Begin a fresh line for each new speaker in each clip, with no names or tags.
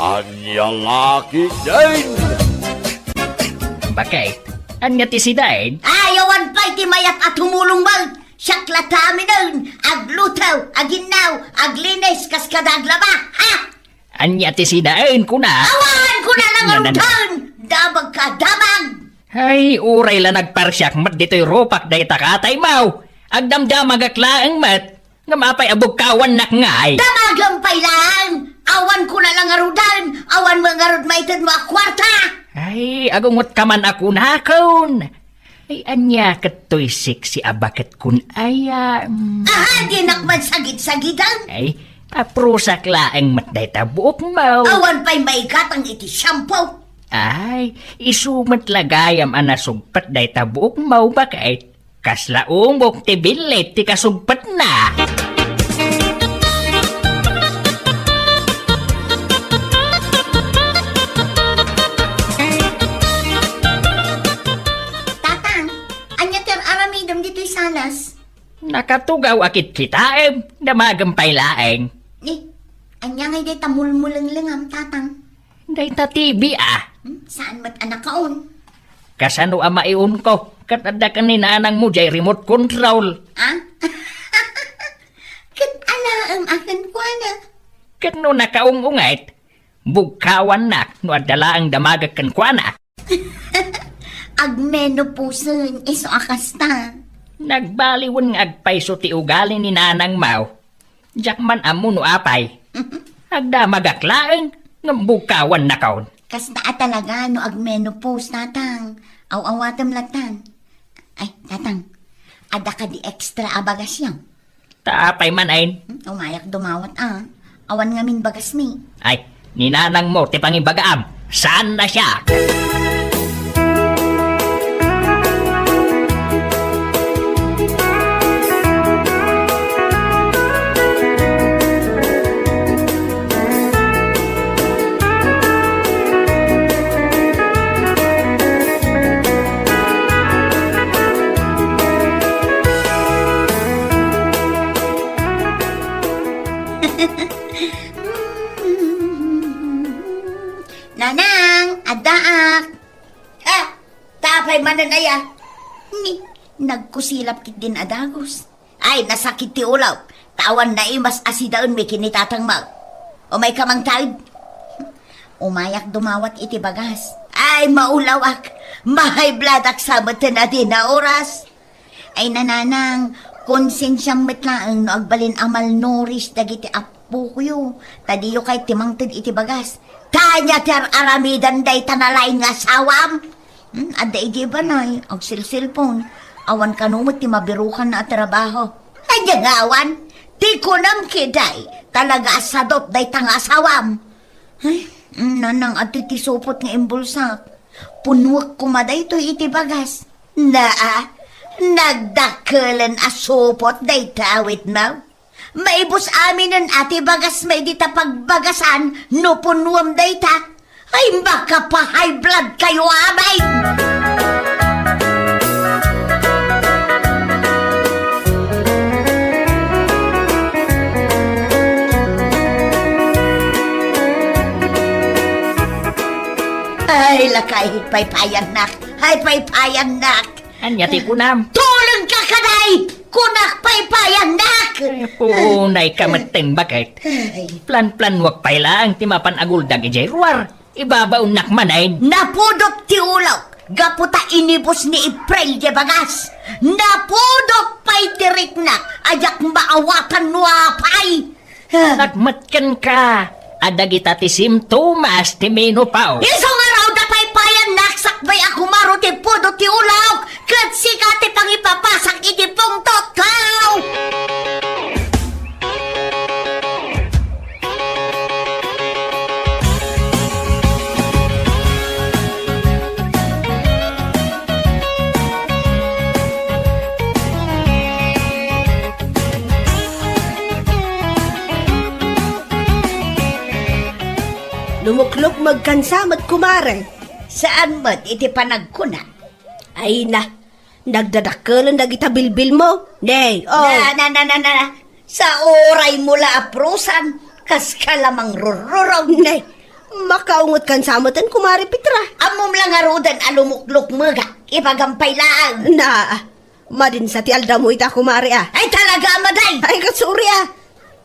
Anya laki din.
Bakit? Anya ti si Dain?
Ayawan pa'y ti mayat at humulong mal. Siyakla tami nun. Aglutaw, aginaw, aglinis, kaskadaglaba. Ha?
Anya ti si Dain kuna?
Awan ko na lang ang
Nanan-
taon. Dabag ka, dabag.
Ay, uray la nagparsyak mat dito'y ropak day takatay mau. Agdamdamag aklaang mat. Nga mapay abog kawan nak ngay.
Damagang lang. Awan ko na lang arudan. Awan mga arud maitad mo akwarta.
Ay, agungot ka man ako nakon. Ay, anya kato'y siksi abakat kun aya.
Di nakman sagid-sagidan.
Ay, aprusak laang mat day tabuok mau.
Awan pa'y maigatang iti shampoo.
Ay, isumat lagayam anasugpat day tabuok mau bakit? Kaslaong bok ti bilit ti kasugpat na.
Tatang, anya ter aramidom dito'y salas.
Nakatugaw akit kitaem, damagampay laeng.
Ni, anya ngay day tamulmulang langam, tatang.
Day tatibi ah.
Saan mat anak kaon?
Kasano ang maiun ko? Katada ka ni nanang mo jay remote control.
Ah? Kat ala ang akin ko na.
Kano nakaungungait? Bugkawan nak, no adala ang damagag kan kuana.
Agmenopuson, iso akasta.
Nagbaliwan ng agpayso ti ugali ni nanang mau. Jakman amo no apay. Agdamagaklaeng, ng bugkawan na kaon.
Kasta talaga no agmenopause, tatang. Aw-awatam latan. Ay, tatang, ada ka di extra abagas yang.
Taapay man ayn.
Umayak dumawat Awan nga min bagas mi.
Ay, ni nanang mo ti pangibagaam. Saan na siya?
Nanang, adaak. Ha? Tapay mananaya. Ni, nagkusilap kit din adagos. Ay, nasakit ti ulaw. Tawan na imas asidaon may kinitatang mag. O may kamang tawid. Umayak dumawat iti bagas. Ay, maulawak. Mahay bladak sabat na din na oras. Ay, nananang, konsensyang metlaang no agbalin amal noris dagiti apo kuyo. Tadiyo kay timangtid iti bagas. Tanya ter aramidan day tanalay nga sawam. Aday di ba nay, ang silsilpon. Awan kanumot ti mabirukan na trabaho. Adya nga awan, ti kunam kiday, talaga asadot day tanga sawam. Ay, nanang at ti supot nga imbulsak. Punwak kumaday to iti bagas. Nagdakelan asupot day tawit mo. Maibos amin ang ati bagas may dita pagbagasan no punwam dayta. Ay baka pa high blood kayo abay. Ay lakay paypayan nak. Ay paypayan nak.
Anya ti kunam.
Tulong ka kaday. Kunak paypayan nak.
Punay kamateng bakit? Plan-plan wak pay lang ti mapanaguldag ijay ruar. Ibabaon nak manayin.
Napudok ti ulaw. Gaputa inibos ni April de bagas. Napudok pay tirik nak. Ajak maawatan nuapay.
Nagmatkan ka. Adagita ti simptomas ti menopause.
Isong araw da paypayan nak. Sakbay ako maro ti pudok ti ulaw. Kat sikati pang ipapasak iti pungtot kao.
Lumuklok magkansamat kumare.
Saan mo't iti panagkuna?
Ay na, nagdadakalan dagita bilbil mo. Nay,
Sa oray mula aprosan, kas ka lamang rururaw.
Nay, Makaungot kan samatan, Kumari Petra.
Amom lang arudan alumuklok mga. Ipagampay lang.
Na, madin sa ti alda mo ita, Kumari ah.
Ay talaga, amaday.
Ay, katsuri ah.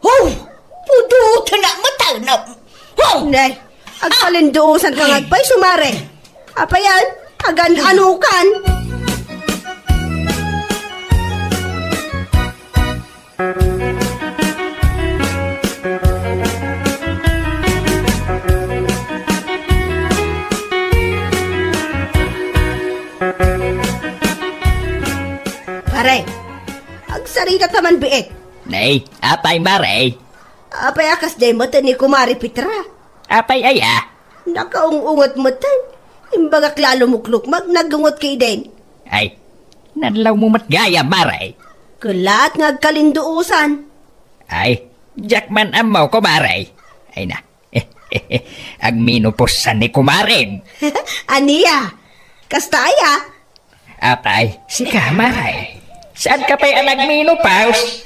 Oh, pudutan na mataw na. Oh,
Nay, agpalinduusan ka ngagpay, Sumari. Apa yan? Agan anukan. Pare, agsarita taman biit.
Nay, apay maray.
Apay akas day mo ni Kumari Petra.
Apay aya.
Nakaungungot mo tan. Imbaga klalo mukluk mag nagungot kay din.
Ay, nadlaw mo matgaya maray.
Kulat nga agkalinduusan.
Ay, Jackman amaw ko maray. Ay na, ag minupusan ni kumarin.
Aniya, kastaya.
Apay, si kamaray. Saan ka pa'y alag minupaus?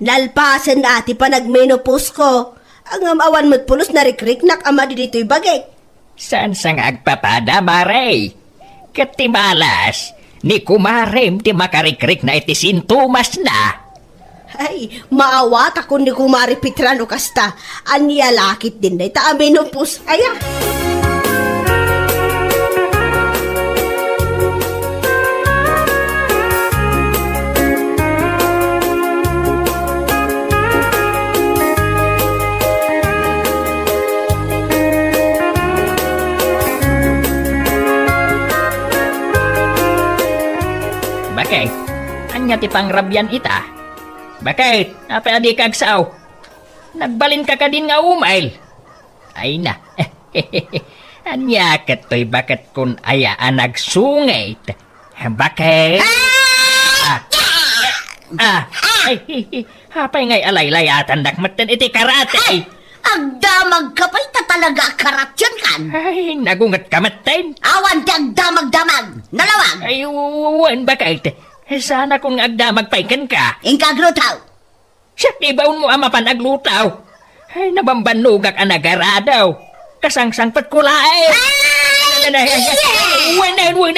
Nalpasan na ati pa nagmenopause ko. Ang amawan mo't pulos na rikrik nak ama di dito'y bagay.
Saan sang agpapada maray? Katimalas, ni kumarim ti makarikrik na iti sintomas na.
Ay, maawat ako ni Kumari Petrano kasta. Aniya lakit din na ita menopause. Aya.
Bakit? Anya ti pangrabyan ita? Bakit? Apa adi kagsaw? Nagbalin ka din nga umail. Ay na. Anya kato'y bakit kun ayaan nagsungay? Bakit? Ay, hapay ngay alay-layatan dakmatan iti karate.
agdamag ka pa'y tatalaga karat yan kan.
Ay, nagungat ka matin.
Awan ti agdamag-damag, nalawag.
Ay, uwan bakit? Sana kung agdamag paikan ka.
Ingkaglutaw.
Siya tibaon mo ama panaglutaw. Ay, nabambanugak ang nagaradaw. Kasangsang patkulae. Uwan.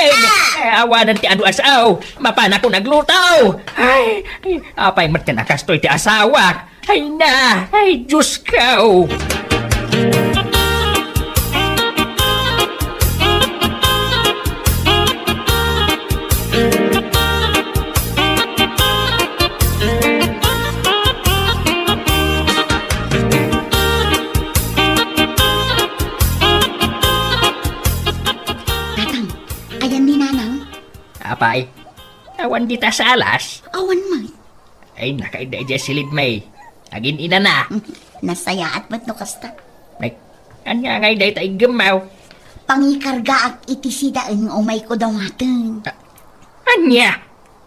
Awanan ti adu asaw. Mapana ko naglutaw. Ay, apay matyanakastoy ti asawa. Ay na, ay Diyos ka. Apay, awan di ta sa alas.
Awan may.
Ay, nakaida silid may. Agin ina na.
Nasaya at ba't no kasta?
Ay, anya ngay day tayo gemaw.
Pangikarga at itisidaan umay ko daw atin.
Anya,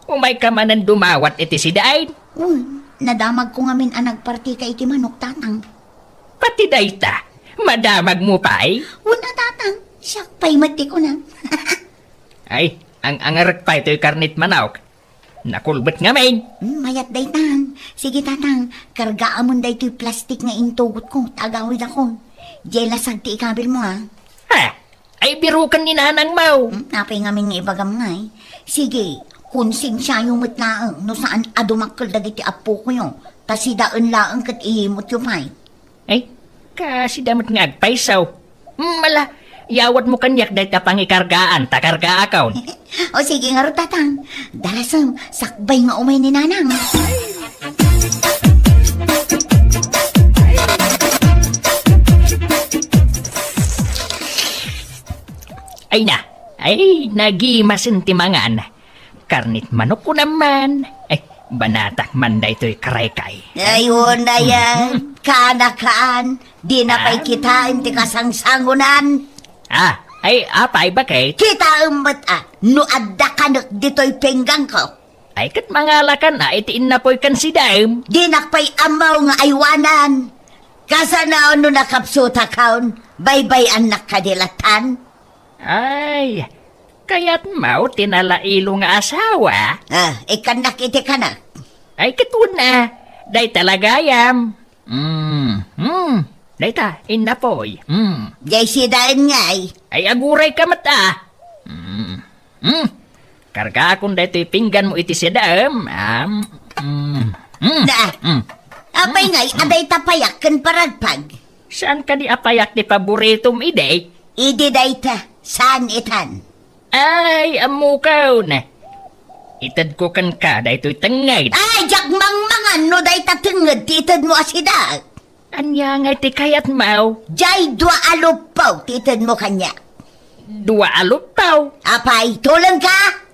umay ka manan dumawat iti si dain.
Nadamag ko ngamin ang nagparti ka iti manok tatang.
Pati day ta, madamag mo pa'y.
Wala tatang, siyak pa'y mati ko na.
Ay, ang angarak pa ito'y karnit manawk. Nakulbet nga main.
Mayat day tang. Sige tatang, kargaan mo day ito'y plastik nga intugot ko. Tagawid ako. Jela sagti ikabil mo ha.
Ha? Ay, birukan ni nanang mau.
Napay ngamin nga ibagam nga eh. Sige, kunsing siya yung matlaang no saan adumakal dagiti apo ko yun. Tas sidaan laang kat ihimot yung pay.
Ay, kasi damat nga agpaisaw. Mala, yawat mo kanyak dahi ta pangikargaan, takarga akaw.
O sige nga ro tatang, dalasam, sakbay nga umay ni nanang.
Ay na, ay nagimasin timangan. Karnit manok ko naman. Ay, banatak man da ito'y karay-kay.
Ayun na yan, kanakaan, di na pa'y kitain ti kasangsangunan.
Ay apay bakit?
Kita umbat no adda kanak dito'y penggang ko.
Ay kat mangalakan na, itiin na po'y kansidam.
Di nakpay amaw nga aywanan. Kasanaon no nakapsuta kaon, baybay anak kadilatan.
Ay, kaya't mau tinalailo nga asawa.
Ikanak iti kanak.
Ay katun na, day talagayam. Dayta, inapoy.
Jay si daan ngay.
Ay aguray ka mata. Karga akong dayto'y pinggan mo iti sidaam.
Na, apay ngay, aday tapayak kan paragpag.
Saan ka di apayak ni paboritom ide?
Idi dayta, saan itan?
Ay, amukaw na. Itad ko kan ka, dayto'y tangay.
Ay, jagmang mangan no dayta tungod, titad mo asida.
Anya nga ti kayat mau.
Jay dua alupaw, titad mo kanya.
Dua alupaw.
Apay, tulang ka?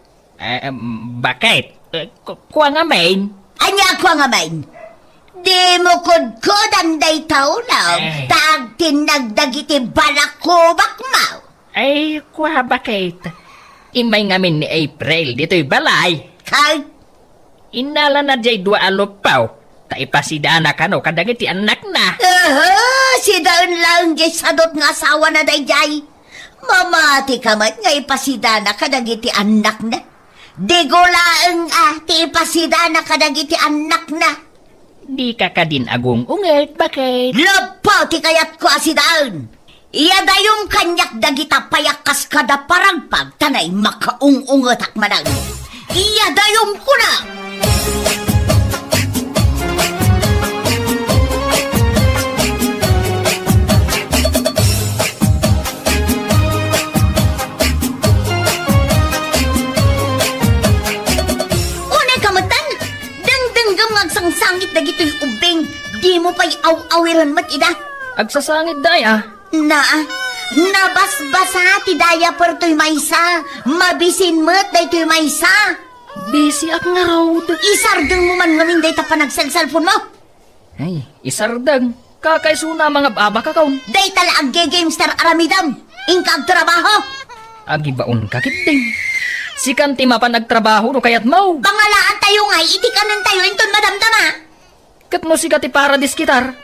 Bakit? Kuha nga main.
Anya ko nga main. Di mo kudkudan day taulaw. Tag tinagdagiti balakubak mau.
Ay, kuha bakit? Imay ngamin ni April, dito'y balay.
Kay,
Inala na jay dua alupaw. Taipasidana ka no, kadagiti anak na.
si daon lang jay sadot nga asawa na day jay. Mamati ka man nga ipasidana kadagiti anak na. Di gulaang ti ipasidana kadagiti anak na.
Di ka ka din agong unget, bakit?
Lapaw ti kayat ko asidaon. Iya dayong kanyak dagita payakas kada paragpag tanay makaung-ungetak manang. Iya dayong kuna. Unay kamatan, dangdanggam ngagsangsangit dagito'y ubing. Di mo pa'y aw-awiran mat ida.
Agsasangit daya.
Nabasbasa ti daya per to'y maysa. Mabisin mo't day to'y maysa.
Busy ak nga road.
Isardeng mo man ngamin day ta panagselselfon mo.
Ay, isardang. Kakaisuna mga baba ka kaun.
Day tala ag gamester aramidam. Ingkag trabaho.
Agibaon ka kiting. Si kanti mapa nagtrabaho no kayat mau.
Pangalaan tayo nga, itikanan tayo inton madamdama.
Kat mo si kati para diskitar.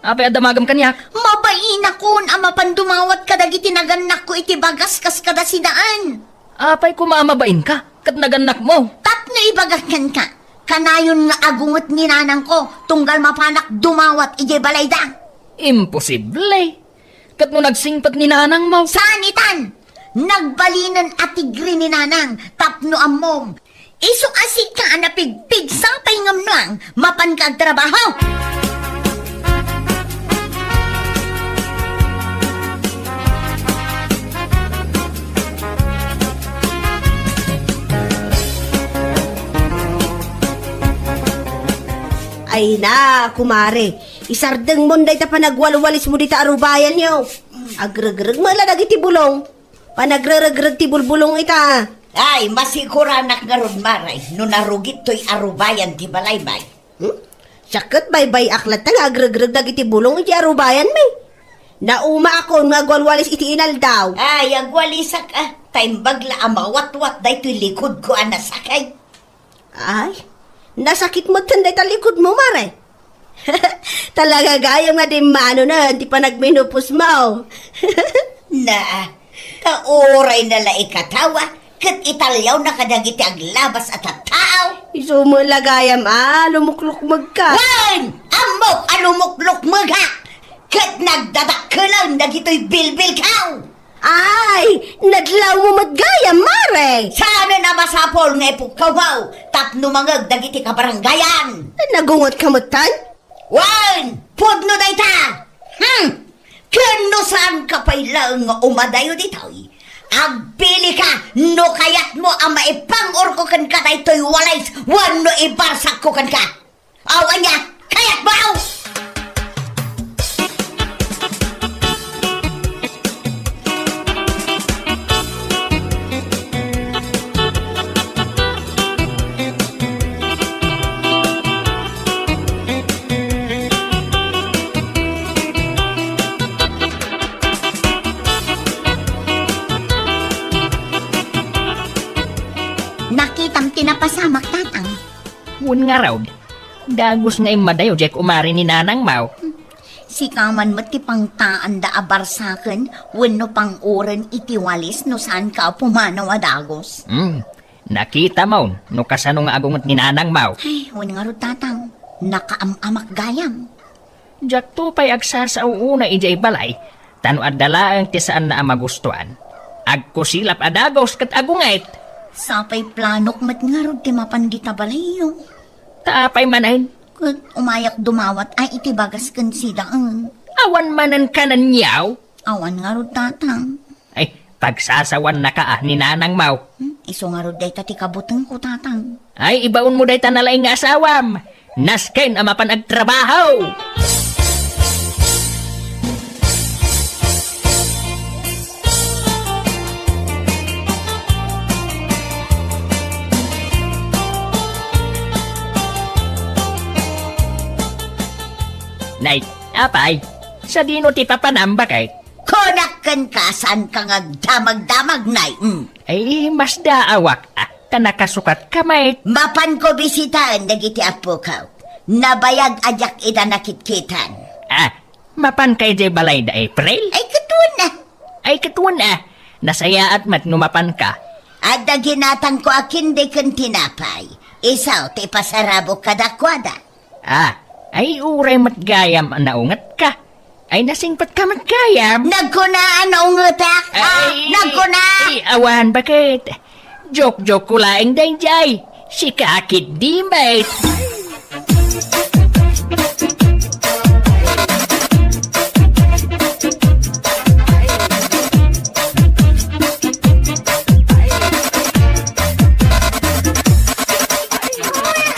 Apay adamagam kanyak.
Mabain akon ama pandumawat kadagiti naganak ko iti bagas kas kada sidaan.
Apay kumamabain ka. Kat naganak mo.
Tapno ibagakan ka. Kanayon nga agungot ni nanang ko, tunggal mapanak dumawat ije balayda.
Imposible. Kat mo nagsingpat ni nanang mo.
Sanitan! Nagbalinan at tigri ni nanang, tapno amom. Iso asik ka na pigpig sapay ngam nuang, mapan kag trabaho.
Ay na, kumare. Isardeng mo day ta panagwalwalis mo dita arubayan nyo. Agregreg maladag iti bulong. Panagregreg ti bulbulong ita.
Ay, masiguranak nga ron maray, no narugit to'y arubayan ti balaybay.
Sakit baybay aklat nga agregreg dagiti bulong iti arubayan may. Nauma ako nga gwalwalis iti inal daw.
Ay, agwalisak time bagla amawat-wat day to'y likod ko anasakay.
Ay, nasakit mo tanday talikod mo, mare. Talaga gayam nga di mano na, di pa nagminupos mo.
Na, kauray na la ikatawa, kat italyaw na kadagiti aglabas at tao.
Isumulagayam lumukluk magka.
Wan! Amok alumuklok mga! Kat nagdadak ka lang nagito'y bilbil kaw!
Ay, nadlaw mo magayam, mare.
Sana na masapol nga ipukawaw, tapno mangag dagiti kabaranggayan!
Nagungot kamutan?
Wan! Pudno day ta! Kano saan ka pa'y lang nga umadayo dito'y? Agbili ka, no kayat mo ang maipang-orko kan ka na ito'y walays, wano ibarsak ko kan ka! Awan niya, kayat mo! Nakitam tinapasamak tatang.
Wun nga raw. Dagos nga imadayo jek umari ni nanang mau.
Si kaman mati pang taan da abarsaken, wano pang oran itiwalis no saan ka pumanaw adagos.
Nakita mo, no kasano nga agungot ni nanang mau.
Ay, wano nga ro tatang, nakaamamak gayam.
Jak to pa'y agsasaw una ijay balay, tano adala ang tisaan na magustuhan. Agkusilap adagos kat agungait.
Sapay planok matngarod ti mapandita balayo.
Taapay manahin,
Kat umayak dumawat ay itibagas kan sidaan.
awan manan kanan yaw.
Awan ngarod tatang.
Ay, pagsasawan na ka ni nanang mau.
Iso ngarod day tati kabutang ko tatang.
Ay, ibaon mo day tanalay nga asawam. Nasken ang mapan agtrabaho. Nay, apay, sa dino ti papanamba kay.
Konakan ka saan kang agdamag-damag, nay.
Ay, mas daawak kanakasukat kamay.
Mapan ko bisitaan dagiti apo ka. Nabayag ajak ida nakitkitan.
Mapan kay jay balay da April?
Ay katuan na.
Ay, katuan nasaya at mat numapan ka.
Ada ginatang ko akin de kan tinapay. Isaw ti pasarabo kadakwada.
Ay uray matgayam naungat ka. Ay nasingpat ka matgayam.
Nagkunaan na ungutak. Nagkuna.
Ay, awan bakit? Joke-joke ko laing dayjay. Si kakit di mate.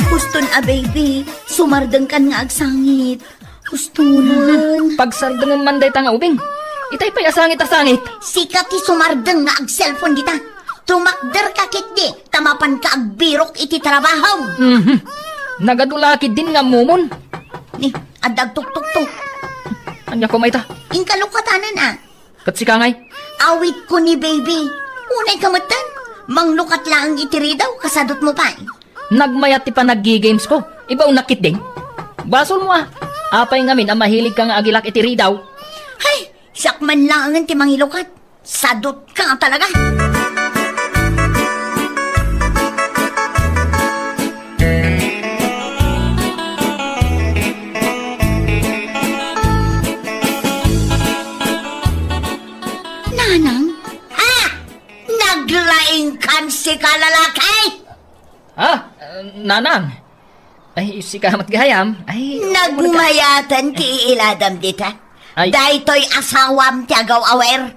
Huston baby. Sumardang kan nga agsangit. Hustunan.
Pagsardangan man day tanga ubing. Itay pa'y asangit-asangit.
Sikat ti sumardang nga ag-cellphone dita. Tumakder ka kit di. Tamapan ka agbirok iti trabaho.
Nagadulakid din nga mumon.
Ni, adag tuk-tuk-tuk.
Anya ko may ta.
Inkalukatanan
Kat si kangay.
Awit ko ni baby. Unay kamatan. Manglukat lang itiri daw. Kasadot mo pa.
Nagmayat ti pa naggi-games ko. Ibaw nakit ding. Basol mo Apay ngamin ang mahilig ka nga agilak itiri daw.
Hay, sakman lang ang ti mangilukat. Sadot ka talaga. Nanang? Naglaing kan si kalalakay!
Nanang. Ay, si kamat gayam. Ay,
Nagmayatan ti iladam dita.
Ay.
Daytoy asawam ti agaw awer.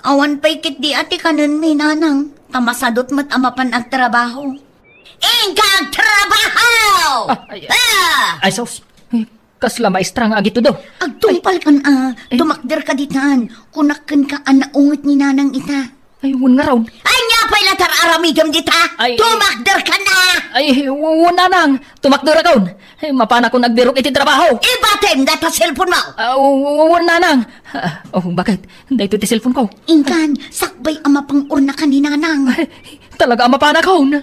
Awan pa'y kit di ati kanon mi nanang. Tamasadot mat amapan agtrabaho. Ingkag trabaho!
Ay, sos. Kasla maestra nga agito do.
Agtumpal kan tumakder ka ditan. Kunakan ka anaungot ni nanang ita.
Ay, wun nga raw.
Ay nga pa'y latar aramidam dita.
Ay.
Tumakder ka na!
Ay, wun nanang. Tumakdura kaun. Ay, mapana ko nagbirok iti trabaho.
Ibatem data cellphone mo.
Wun nanang. Bakit? Dahito ti cellphone ko.
Ingkan, sakbay ama pang urna ka ni nanang.
Ay, talaga mapana kaun.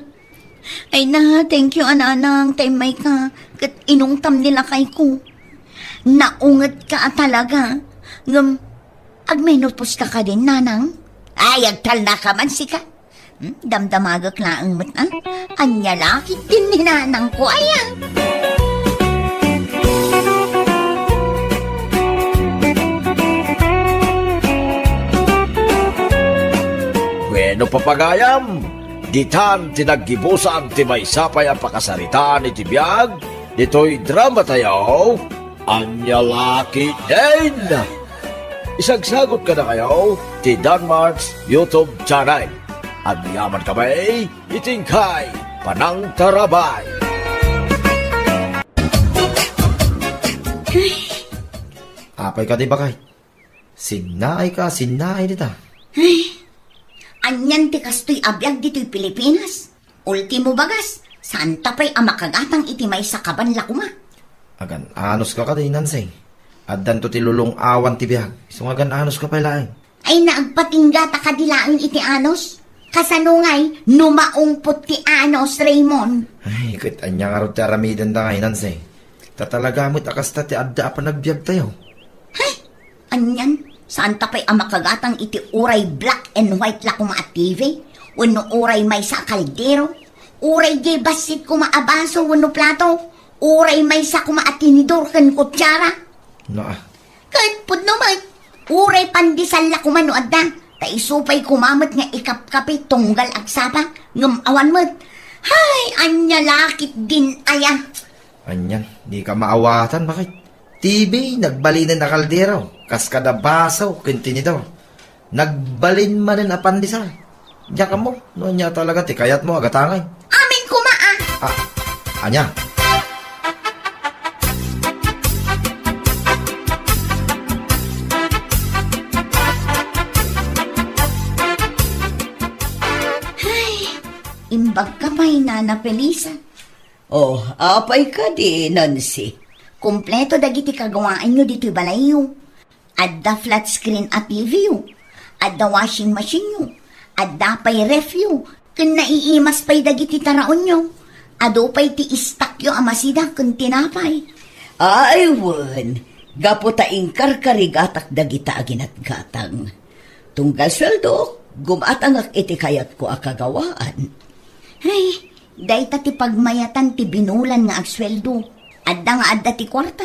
Ay na, thank you ananang, timay ka. Kat inungtam nila kay ko. Naungat ka talaga. Agmenopos ka din, nanang. Ay, agtal na ka man sika. Damdamagak na ang mat, Anya lakit din ni nanang ko, ayan.
Bueno papagayam, ditan tinaggibusan ti may sapay ang pakasaritaan iti biyag, dito'y drama tayo, Anya Laki din. Isagsagot ka na kayo, ti Danmarks YouTube channel. At yaman kami, itingkay, Panang Tarabay.
Apay ka di ba kay? Sinay dita.
Anyan ti kastoy abiyag dito'y Pilipinas. Ultimo bagas, saan tapay ang makagatang iti may sakaban lakuma.
Agan anos ka di nansay. Addan to ti lulong awan ti biyag. Sungagan anos ka pala
Ay naagpatingga ta kadilaan iti anos. Kasanungay, numaungpot ti anos, Raymond.
Ay, kit anya nga ro ti aramidan da ngay nansay. Tatalagamot akasta ti adda pa nagbiag tayo.
Hay, anyan, saan tapay ang makagatang iti uray black and white lakuma at TV? Wano uray may sa kaldero? Uray di basit kuma abaso wano plato? Uray may sa kuma at tinidor kan kutsara?
No ah.
Kahit pud naman, uray pandisal la kumano adda. Ta isupay kumamot nga ikapkapi tunggal agsapa. Ngamawan mo't. Hay, anya lakit din aya.
Anyan, di ka maawatan. Bakit? TV, nagbalinin na kaldero. Kaskada basaw, kintinidor. Nagbalin manin na pandisal. Diyan ka mo. Noon niya talaga, tikayat mo, agatangay.
Amin kumaa.
Ah, anya.
Imbag ka may Nana Felisa. Oh, apay ka di, Nancy. Kompleto dagiti kagawaan nyo dito'y balayo. Adda flat screen at TV yo. Adda washing machine yo. Adda pay ref yo. Kun naiimas pay dagiti taraon nyo. Ado pay ti istak yo amasida kun tinapay.
Ay, wan. Gaputa ingkar karigatak dagita aginat gatang. Tunggal sweldo, gumatangak iti kayat ko akagawaan.
Ay, day ta ti pagmayatan ti binulan nga agsweldo. Adda nga adda ti kwarta.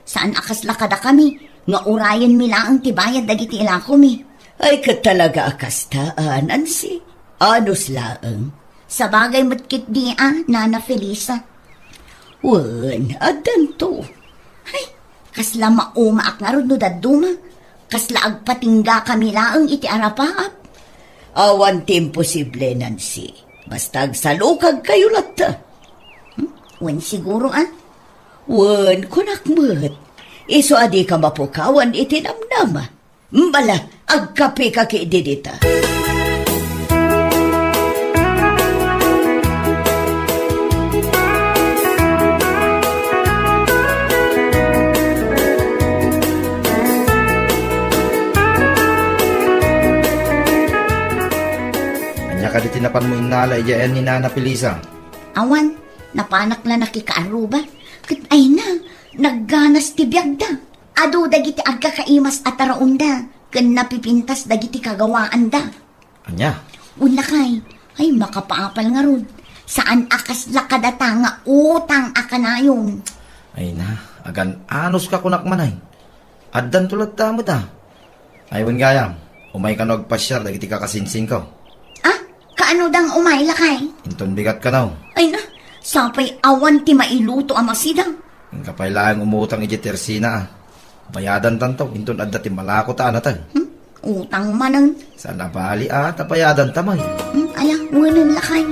Saan akas lakada kami? Nga urayan mi laang ti bayad dagiti ilako mi.
Ay, katalaga akastaan, Nancy. Anos laang.
Sa bagay matkit di Nana Felisa.
Wan, adan to.
Ay, kasla maumaak nga ron no daduma. Kasla agpatingga kami laang iti arapaap.
Awan ti imposible, Nancy. Basta agsalukag kayo lata.
Wen siguro
Wan, kunakmat. Iso adi ka mapukawan itinamnama. Mbala, agkape ka kididita.
Anya ka di tinapan mo inala, iyayan ni Nana Felisa.
awan, napanak na nakikaaruba. Kat ay na, nagganas ti biyagda. Ado dagiti agkakaimas at taraunda. Kan napipintas dagiti kagawaan da.
Anya?
Una kay, ay makapaapal nga rod. Saan akas lakadata nga utang akanayon.
Ay na, agan anos ka kunak manay. Addan tulad tamo ta. Aywan gayam, umay ka nagpasyar, dagiti ka kasinsing ko.
Kaano dang umay lakay?
Inton bigat ka na.
Ay na, sapay awan ti mailuto amasidang.
Ang kapailaang umutang iti tersina. Bayadan tanto, inton adda ti malako ta anatan.
Utang manang.
Sa nabali tapayadan tamay.
Ala, wanan lakay.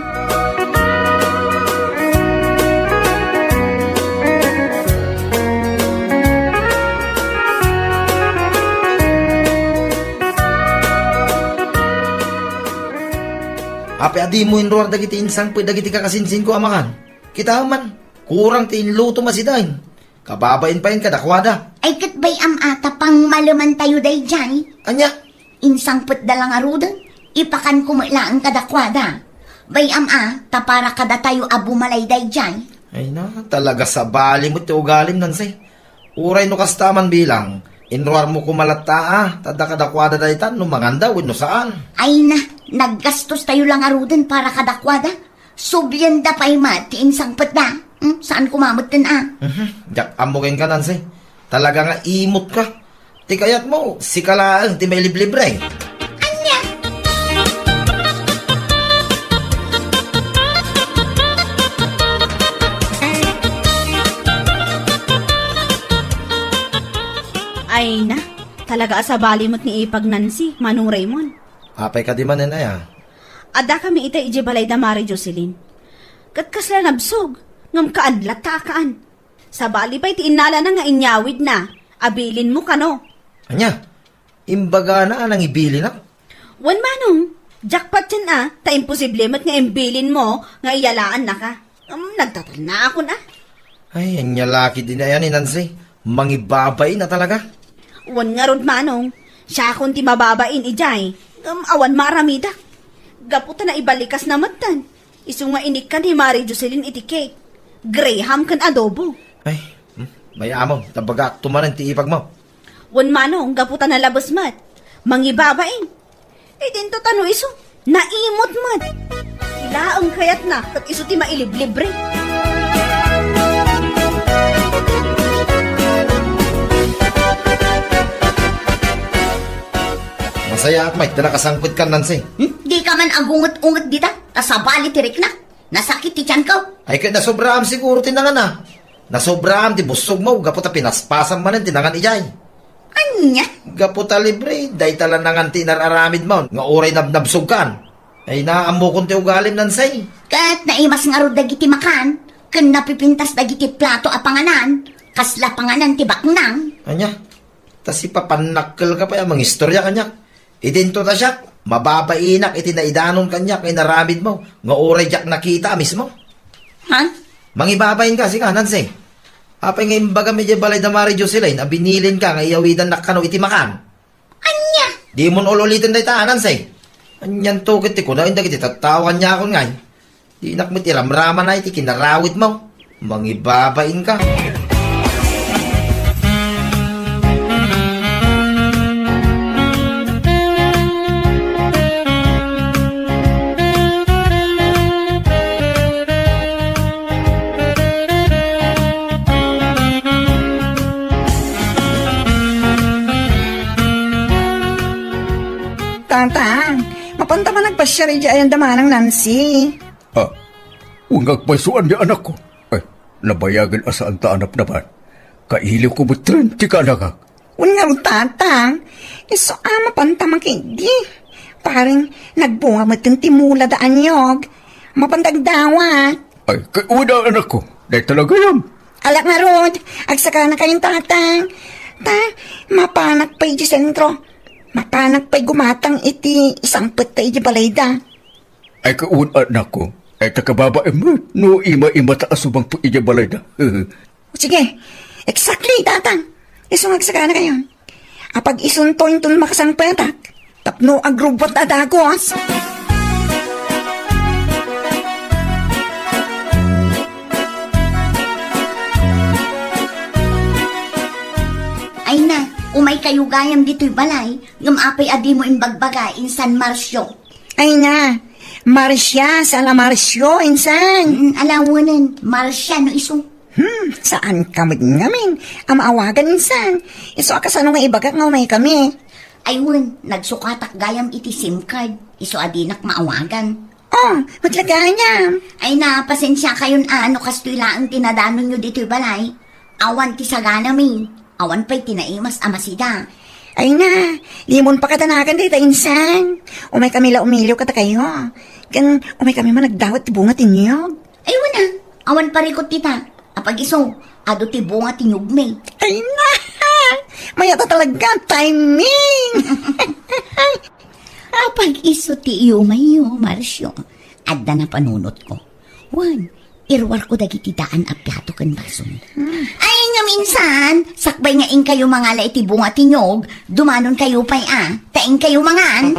Ape adi mo inruar dagiti insang pwede dagiti kakasinsin ko amakan. Kita man, kurang ti inluto masidain. Kababain pa yun kadakwada.
Ay kat bay ata pang malaman tayo day jay.
Anya?
Insang put dalang arudan. Ipakan kumalaan kadakwada. Bay tapara kada tayo abumalay day jay.
Ay na, talaga sa bali mo ti ugalim nansay. Uray no kastaman bilang. Inruar mo kumalata tada kadakwada daytan no manganda no saan.
Ay na, naggastos tayo lang arudan para kadakwada. Subyanda pa'y mati insang put da. Saan kumamot din
Jak amukin ka nansay. Talaga nga imot ka. Ti kayat mo, si kalaang ti may libre.
Anya?
Ay na, talaga asabalimot ni Ipag Nancy, Manong Raymond.
Apay ka di manin aya.
Ada kami ita iji balay da Mari Jocelyn. Katkas la nabsog, ngam kaadlat kakaan. Sa bali pa'y ti inala na nga inyawid na, abilin mo kano.
Anya, imbaga na nang ibili na.
Wan manong, jackpot yan ta imposible mat nga imbilin mo, nga iyalaan na ka. Nagtatal na ako na.
Ay, anya laki din na yan ni Nancy. Mangibabay na talaga.
Wan nga rod manong, siya akong ti mababain ijay, awan maramida. Gaputa na ibalikas na matan. Isu nga inik ka ni Mari Jocelyn iti cake. Graham kan adobo.
Ay, mayamon, tabaga tumaran ti ipag mo.
Wan manong, gaputa na labas mat. Mangibabain. Dinto tano iso, naimot mat. Ilaang kayat na, kat iso ti mailiblibre.
Masaya at may nakasangkot ka, Nancy.
Di ka man agungot-ungot dita, tasabali tirik na. Nasakit ti tiyan ko.
Ay kaya nasobraham siguro tinangan na. Nasobraham ti busog mo, gaputa pinaspasan man ang tinangan ijay.
Anya?
Gaputa libre, day tala nangan ti nararamid mo, nga oray nabnabsog kan. Ay naamo kong ti ugalim, Nancy.
Kat naimas nga ro dagiti makan, kan napipintas dagiti plato a panganan, kasla panganan ti baknang.
Anya, tas ipapanakkel ka pa yung mga istorya kanyak. Idinto ta siya, mababainak iti naidanon kanyak ay naramid mo, nga oray jak nakita mismo.
Ha?
Mangibabayin ka, sige, Nancy. Apay nga imbaga medyo balay da Mari Jocelyn, abinilin ka nga iawidan nakano iti makan.
Anya?
Di mo ulitin da ita, Nancy. Anyan to kiti ko na, hindi kiti tatawan niya ako ngay. Di nakmit iramraman na iti kinarawit mo. Mangibabayin ka.
Tatang, mapanta man nagpasya rin dyan damanang Nancy.
Ah, ungag pasuan di anak ko. Ay, nabayagan asaan ta anak naman. Kailiw ko butran, tika anak.
Unga tatang, iso mapanta man kindi. Paring nagbunga mo itong timula daan yog. Mapantagdawat.
Ay, kay una anak ko. Dahil talaga yan.
Alak nga rod, agsaka na kayong tatang. Mapanak pa iti sentro. Mapanak pa'y gumatang iti isang patay di balayda.
Ay, kay una anak ko. Ay, takababae mo. No, ima-ima taas subang po iya balay na.
Sige, exactly, tatang. Isungagsaka na kayo. Apag isuntoin tun makasang petak, tapno agrubot na dagos.
Ay na, umay kayo gayam dito'y balay, ngumapay adi mo imbagbaga in San Marcio.
Ay na, Marcia, sala Marcio, insan.
Alawanan, Marcia no iso.
Saan kami ngamin? Amaawagan insan. Iso akasano nga ibaga nga umay kami.
Ayun, nagsukatak gayam iti SIM card, iso adinak maawagan.
Oh, matlaganya.
Ay na, pasensya kayon ano kastoy laang tinadanon nyo dito'y balay. Awan ti sagana mi, awan pa'y tinaimas amasida.
Ay na, limon pa katanakan dito insan. Umay kami la umiliw kata kayo. Kan umay kami man nagdawat ti bunga tinyog.
Ayun na, awan parikot tita. Apag iso, ado ti bunga tinyugme.
Ay na, mayata talaga timing.
Apag iso ti iyo mayo, Marcio. Adda na panunot ko. Wan, irwar ko dagiti daan a plato ken bason. Ay nga minsan, sakbay nga ing kayo mga la iti bunga tinyog, dumanon kayo pa'y taing kayo mangan.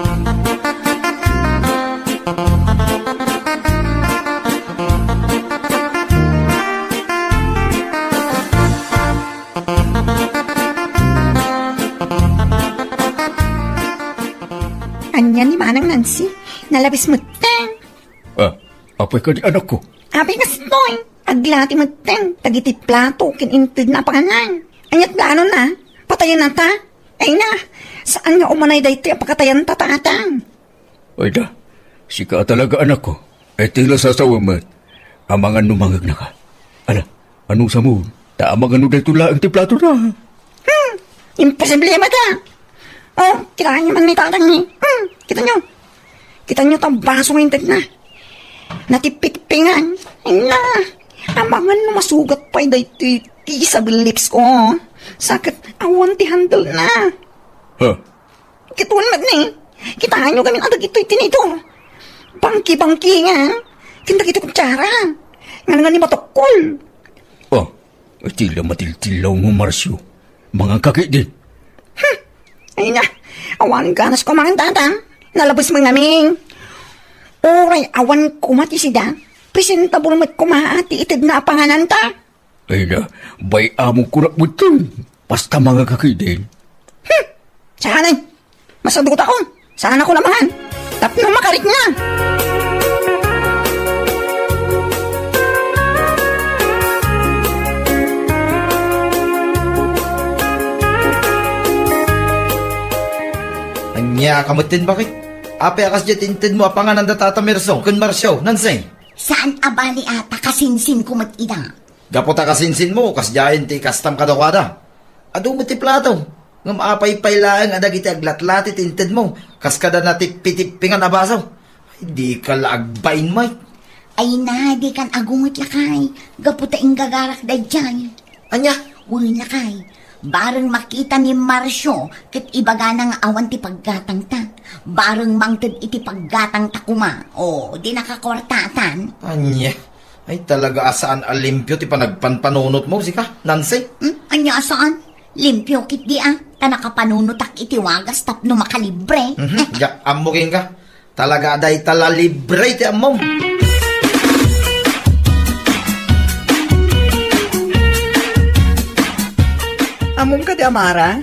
Anya ni Manang Nancy, nalabis mo ten.
Ah, apay ka di anak ko.
Abi nga stoy, aglati mo ten, tagiti plato, kinintid na panganan. Anyat plano na, patayan na ta. Ay na, saan nga umanay dahito yung pakatayan tatatang?
Ay da, sika talaga anak ko. Ay tila sasawa mo. Amangan numangag na ka. Ala, anong sa mo? Taamangan no dahito laang ti plato na.
Imposible mata. Oh, kita niyo man may tatang ni. Kita nyo. Kita nyo itong baso ngintid na. Natipikpingan. Ay na. Amangan no masugat pa'y dahito ti sa lips ko. Sakit awan ti handle na.
Ha?
Kituan mat ni. Kita nyo kami adag ito'y tinito. Bangki-bangki nga. Kinda kita kutsara. Nga nga ni matokol.
Oh, ay tila matiltilaw mo, Marcio. Mga kakit din.
Ay na, awan ganas ko mga tatang. Nalabas mo namin. Oray, awan kumati sida. Presentable mat kumaati itid na panganan ta.
Ay na, bay among kurak mo ito. Basta mga kakit din.
Sana'y, masagot ako. Sana ko naman. Tapno makarit na.
Ay Anya kamutin bakit? Ape akas jet inted mo apangan ang datatamirso, kun marsyo, nansay.
Saan abali ata kasinsin ko mat-ida?
Gapota kasinsin mo, kas jayin ti kastam kadakwada. Ado mo ti plato. Ngam apay-pay lang adag iti aglatlatit inted mo. Kas kada na tipitipingan abasaw. Hindi ka laagbain, Mike.
Ay na, di kan agungot lakay. Gaputa ing gagarak da dyan.
Anya?
Uy lakay. Bareng makita ni Marsyo, kit ibaga ng awan ti paggatang ta. Bareng mangted iti paggatang ta kuma. O, di nakakwartatan.
Anya? Ay talaga asaan alimpyo ti panagpanpanunot mo, sika, Nancy?
Anya saan? Limpyo kit di ta nakapanunutak iti wagas tapno makalibre.
Ya, amukin ka. Talaga aday tala libre ti amom.
Among ka di Amara,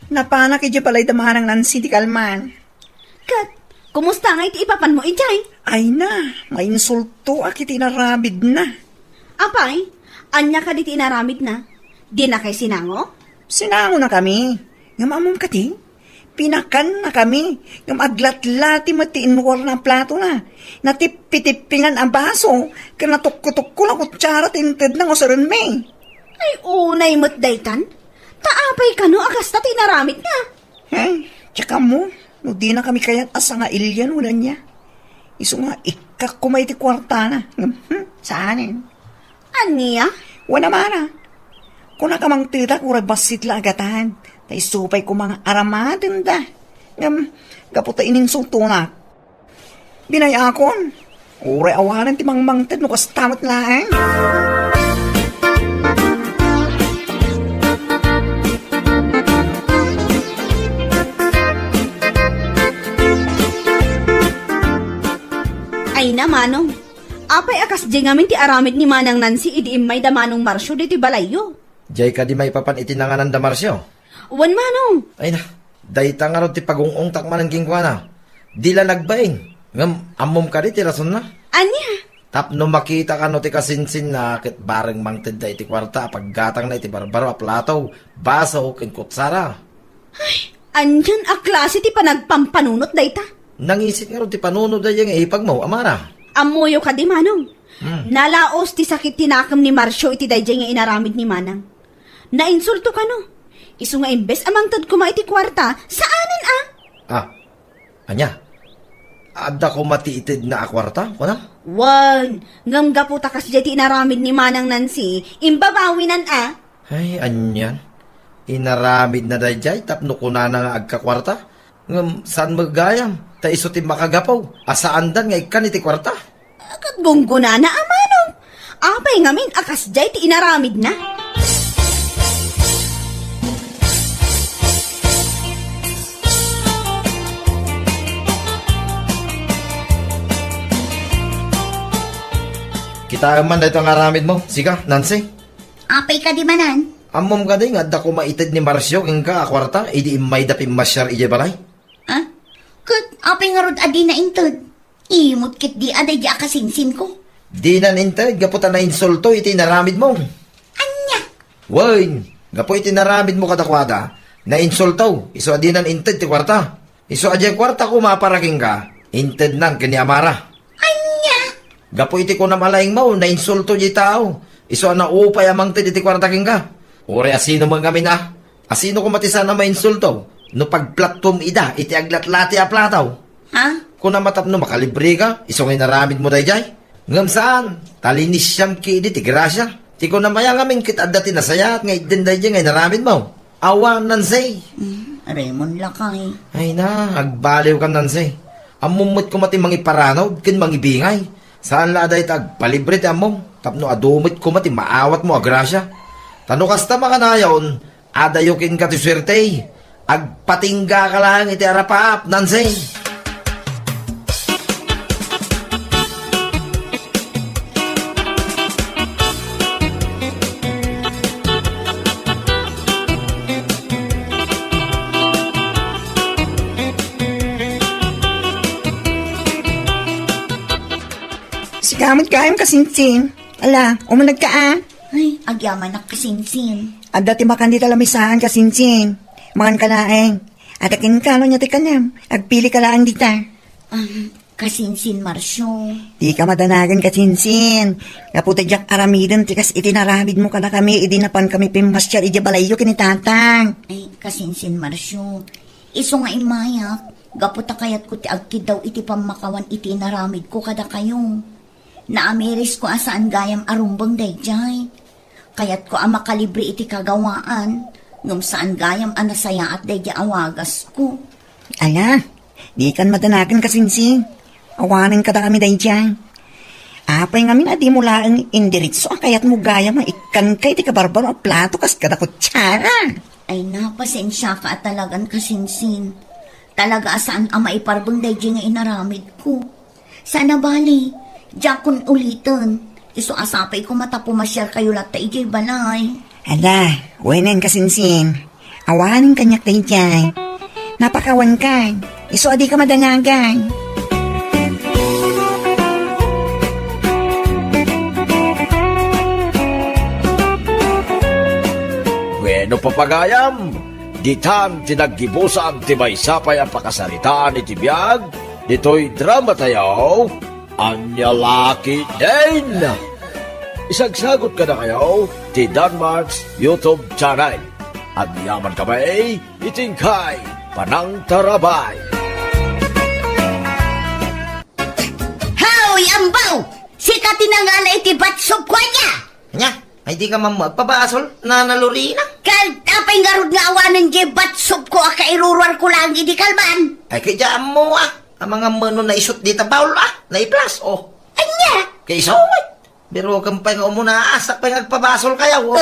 napanak iti palay damarang Nancy di kalman.
Kat, kumusta nga iti ipapan mo ijay?
Ay na, may insulto akit inarabid na.
Apay, anya ka di tinaramid na? Di na kay sinango?
Sinango na kami. Ngam among kati, pinakan na kami. Ngam aglatlati mati inwar na plato na. Natipitipingan ang baso. Kanatukkutukko lang kutsara tinted ng usaran may.
Ay, unay mo't daytan. Taapay ka no, akas na tinaramid nga.
Hey, tsaka mo, no di na kami kayat asa nga ilyan wala niya. Iso nga, ikak kumay ti kwarta na. Saanin?
Aniya?
Wala mara. Kung nakamang tita, kura basit la agatan. Tay supay ko mga aramadin da. Kaputa ininsulto na. Binayakon. Uray awanan ti mangmangtid no kastamat lang.
Ay na, Manong. Apay akas di ngamin ti aramid ni Manang Nancy idiim may damanong Marsyo di ti balayo.
Jay ka di may papan itinanganan da Marsyo.
Wan, Manong.
Ay na, dayta nga ron ti pagungong takman ng kingkwa na. Di la nagbaing. Ngam, amom ka di ti rason na.
Anya?
Tapno makita ka no ti kasinsin na kit bareng mangted da iti kwarta paggatang na iti barbaro a plataw, baso, kin kutsara.
Andyan a klase ti panagpampanunot dayta.
Nangisit nga ron ti panunod da yung ipag mo, Amara.
Amuyo ka di, Manong. Nalaos ti sakit tinakam ni Marsyo iti dayjay nga inaramid ni Manang. Nainsulto ka no. Isu nga imbes amang tad kuma iti kwarta, saanan
Anya? Ada ko matiitid na akwarta, kuna?
Wan, ngam gaputa kas jay ti inaramid ni Manang Nancy, imbabawinan
Ay, anyan. Inaramid na dayjay, tapno ko na nga agkakwarta. Ngam, saan magayam? Ta iso ti makagapaw. Asaan dan nga ikan iti kwarta?
Kat gungguna na Manong. Apay ngamin akas jay ti inaramid na.
Kita man dito ang aramid mo. Sika, Nancy.
Apay ka di manan?
Amom ka di nga, da ko maitid ni Marsyo, ing ka akwarta, idi imay da pimasyar ije balay.
Kat, apay nga rod adi na intod. Imot kit di aday di akasinsin ko.
Di na nintid, gaputa na insulto, iti naramid mo.
Anya?
Woy, gapo iti naramid mo kadakwada, na insulto, iso adi na intid ti kwarta. Iso adi kwarta ko maparaking ka, intid nang kini Amara.
Anya?
Gapo iti ko na malaing mo, na insulto di tao. Iso na upay amang tid iti kwarta king ka. Uri asino man kami na? Asino ko matisa na mainsulto? No pagplatform ida, iti aglatlati a plataw. Kung na matapno makalibre ka, iso ngay naramid mo dayjay. Ngam saan? Talinis siyam ki iti grasya. Ti ko na maya ngamin kit adda tinasaya at ngay din dayjay ngay naramid mo. Awan Nansay.
Raymond lakay.
Ay na, agbaliw ka Nansay. Amumot ko mati mangiparanaw, kin mangibingay. Saan la aday tag palibre ti amom? Tapno adumit ko mati maawat mo agrasya. Tano kasta makanayon, adayukin ka ti swerte. Agpatingga ka lang iti arapap, Nansay.
Sigamot kayam kasinsin. Ala, umunag ka
Ay, agyaman na kasinsin.
Adda ti makan di talamisahan kasinsin. Mangan ka laeng. Atakin ka niya ti kanyam. Agpili ka lang dita.
Kasinsin, Marsyo.
Di ka madanagan ka sinsin. Kaputa jak aramidon tikas itinaramid mo kada kami idinapan kami pimasyar iti balayo kinitatang.
Ay, kasinsin, Marsyo. Iso nga imayak. Gaputa kayat ko ti agti daw iti pamakawan iti naramid ko kada kayo. Naamiris ko asaan gayam arumbang dayjay. Kayat ko makalibre iti kagawaan. Ngum saan gayam anasaya at dayjay awagas ko.
Ala, di kan madanagan ka sinsin. Awanin ka da kami dayjay. Apay nga min adi mo laang indiritso kayat mo gayam ikan kay ti kabarbaro ang plato kas kada kutsara.
Ay napasensya ka at talagang kasinsin. Talaga asaan ang maiparbang dayjay nga inaramid ko. Sana bali, jakon ulitin. Iso asapay ko matapumasyar kayo lahat ta ijay balay.
Ala, wenen kasinsin. Awanin kanyak dayjay. Napakawan ka. Iso adi ka madanagan.
Bueno papagayam, ditan tinaggibusan ti maysapay ang pakasaritaan iti biyag, dito'y drama tayo, Anya Lucky Din. Isagsagot ka na kayo ti Danmarks YouTube channel. At yaman kami, itingkay Panang Tarabay.
Hoy, ambaw! Sika tinangala iti batsop ko niya!
Nya, ay di ka magpabasol na nalurina.
Kal, tapay nga rod nga awanan di batsop ko akairurwar ko lang di kalban.
Ay kaya mo ang mga mano na isot dita baul na iplas
Anya?
Kay sawat. Pero kampay nga umuna asak pa nagpabasol kayo.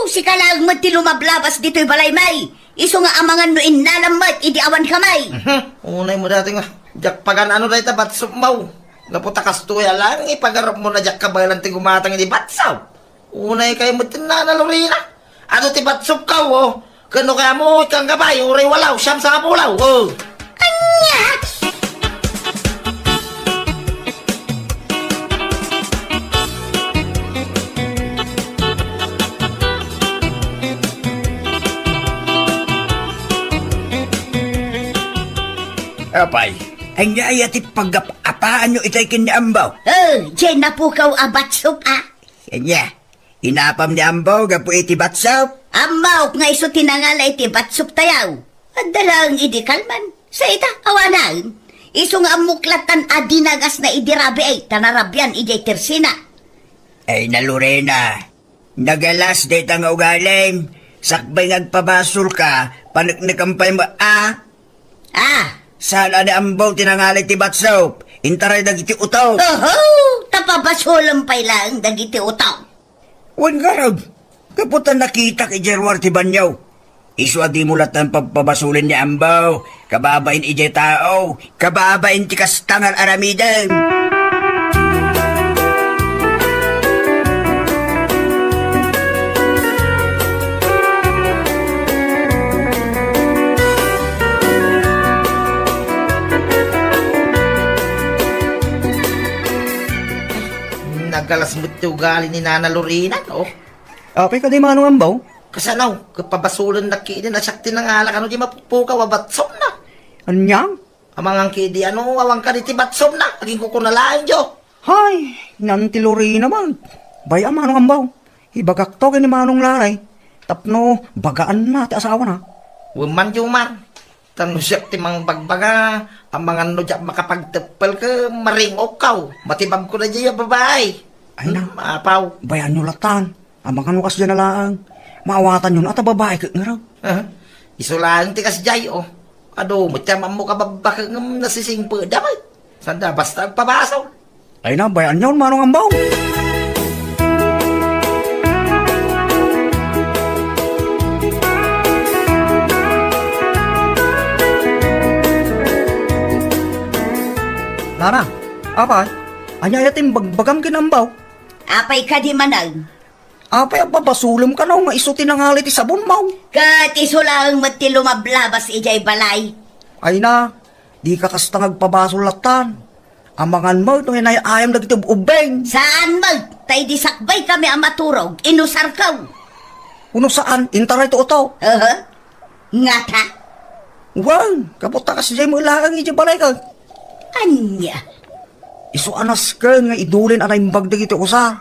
Sika lang mati lumablabas dito'y balay may. Iso nga amangan no inalamat idi awan kamay.
Unay mo dati nga, jak pagan ano dahil batsop mau. Naputa kastuya lang, ipagarap mo na jak kabalan ti gumatang di batsaw. Unay kayo mo tinanalurina. Ano ti batsop ka, Kano kaya mo ikang gabay, uray walaw, siyam sa kapulaw,
Anya?
Apay, ang gaya ti pagapapaan nyo itay kiniambaw.
Diyan na po kaw abatsop
Kanya, inapam ni ambaw gapu iti batsap.
Amaw nga iso tinangala iti batsop tayaw. At dalang idi kalman. Sa ita, awanan. Iso nga amuklatan adinagas na idirabi ay tanarabyan ijay tersina.
Ay na Lorena, nagalas deta nga ugaling. Sakbay ngagpabasol ka, panaknakampay mo Sana ni ambaw tinangalit ti batsop. Intaray dagiti utaw.
Tapabasolam pay lang dagiti utaw.
Wan garag, kaputan nakita kay Jerwar ti Banyaw. Iswa di mulat ng pagpabasulin ni ambaw. Kababain ijay tao, kababain ti kastangal aramidan.
Nagalas mo ti ugali ni Nana Lorena,
Okay ka di manong ambaw?
Kasanaw, kapabasulan na kini na sakti ng alak, ano di mapupuka, wabatsom na.
Anyang?
Amangang kidi, awang ka di ti batsom na, aging kukunalaan jo.
Hay, nanti Lorena man. Baya manong ambaw. Ibagak to kini manong laray. Tapno, bagaan na ti asawa na.
Waman jo man. Tanong siya ti mang bagbaga, ang mga ano dyan makapagtepal ka, maringok ka. Matibag ko na dyan babae.
Ay na.
Maapaw.
Bayan nyo latan. Amang ano kas dyan na lang. Maawatan yun at babae ka nga raw.
Iso lang ti kas jay, Ado, matyaman mo ka babaka ng nasisingpo. Dapat. Sanda, basta pabasaw.
Ay na, bayan nyo manong ambaw. Lara, apay, anyayatin bagbagam kinambaw.
Apay ka di manang.
Apay, papasulam ka na, maisutin ang halit isabon mo.
Kat iso lang mati lumablabas ijay balay.
Ay na, di ka kasta nagpabasulatan. Amangan mo, ito hinayayam na kitib ubeng.
Saan mag? Tay di sakbay kami ang maturog. Inusar kaw.
Uno saan, intaray to ito.
Nga ta?
Wan, kaputa kasi dyan mo lang iti balay ka.
Anya?
Isu anas ka nga idulin anay bagdag iti usa.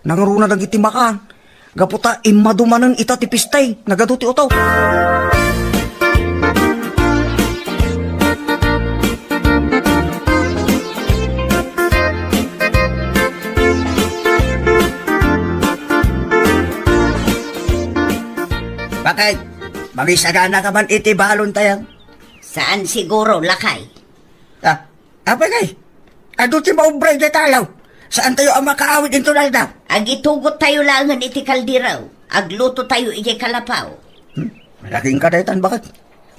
Nangaruna dagiti makan. Gaputa imadumanan ita ti pistay. Nagaduti utaw. Bakit? Magisagana ka man iti balon tayo.
Saan siguro, lakay?
Apa kay? Ado ti maubray na talaw. Saan tayo ang makaawid into nalda?
Agitugot tayo langan iti kaldiraw. Agluto tayo iti kalapaw.
Malaking kadaytan bakit?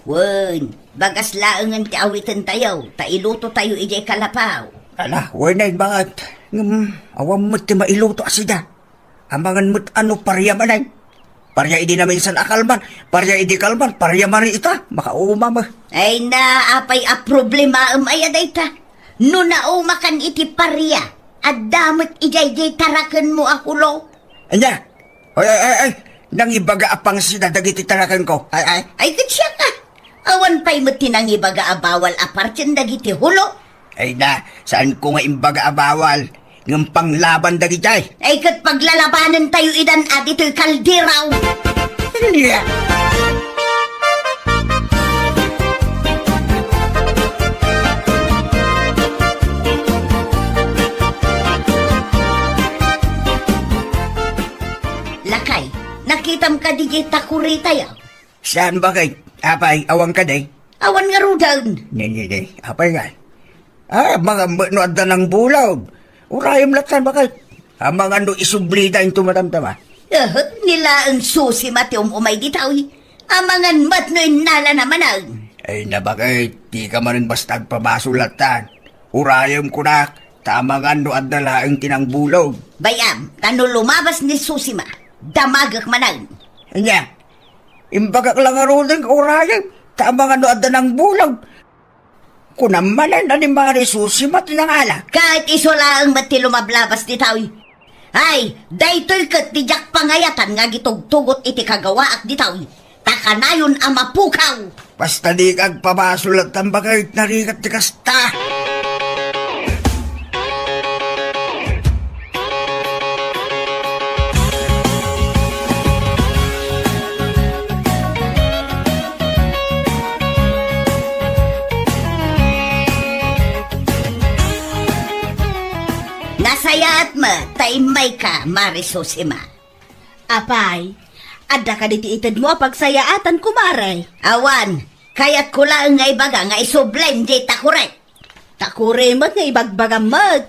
Wen, bagas laangan ti awitan tayo. Tailuto tayo iti kalapaw.
Ala, wala bakit? Awam mo't ti mailuto asida. Amangan mo't ano parya manay. Parya idi namin san akalman. Parya idi kalman. Parya man ita. Makauma mo.
Ay na, apay a problema ayaday ta. No naumakan iti parya. At damot ijay tarakan mo akulo.
Anya? Ay. Nang ibaga apang sinadagiti tarakan ko.
Ay, katsya ka. Awan pa'y mo tinang ibaga abawal apartyan dagiti hulo.
Ay na, saan ko nga imbaga abawal? Ng panglaban dagitay.
Ay kat paglalabanan tayo idan at ito'y kaldiraw.
Yeah.
Lakay, nakitam ka di takuri tayo.
Saan ba kay? Apay, awang ka day?
Awan nga rudaw.
Hindi. Apay nga. Mga no adda ng bulaw. Urayom latan ba kay? Mga no isublida yung tumatamtama.
Nila ang susi mati umay ditaw. Amangan mat no inala naman ang.
Ay nabagay, di ka man rin basta pabasulatan. Urayom ko na, tama nga no adda laang tinang bulaw.
Bayam, tano lumabas ni susi ma. Damagak manang.
Anya, imbagak lang arudeng urayom, tama nga no adda ng bulaw. Kunamanan na ni Mari Susi matinangala.
Kahit iso lang mati lumablabas di tawi. Ay, daytoy kat di jak pangayatan nga gitugtugot iti kagawaak di tawi. Takanayon ang mapukaw.
Basta di kag pabasulat ang bagay narikat di kasta.
Nasayaat ma, taimay ka, Marisosima.
Apay, adda ka diti itad mo pagsayaatan kumaray.
Awan, kayat ko lang nga ibaga nga isublend di takurek.
Takuremat nga ibagbagamad.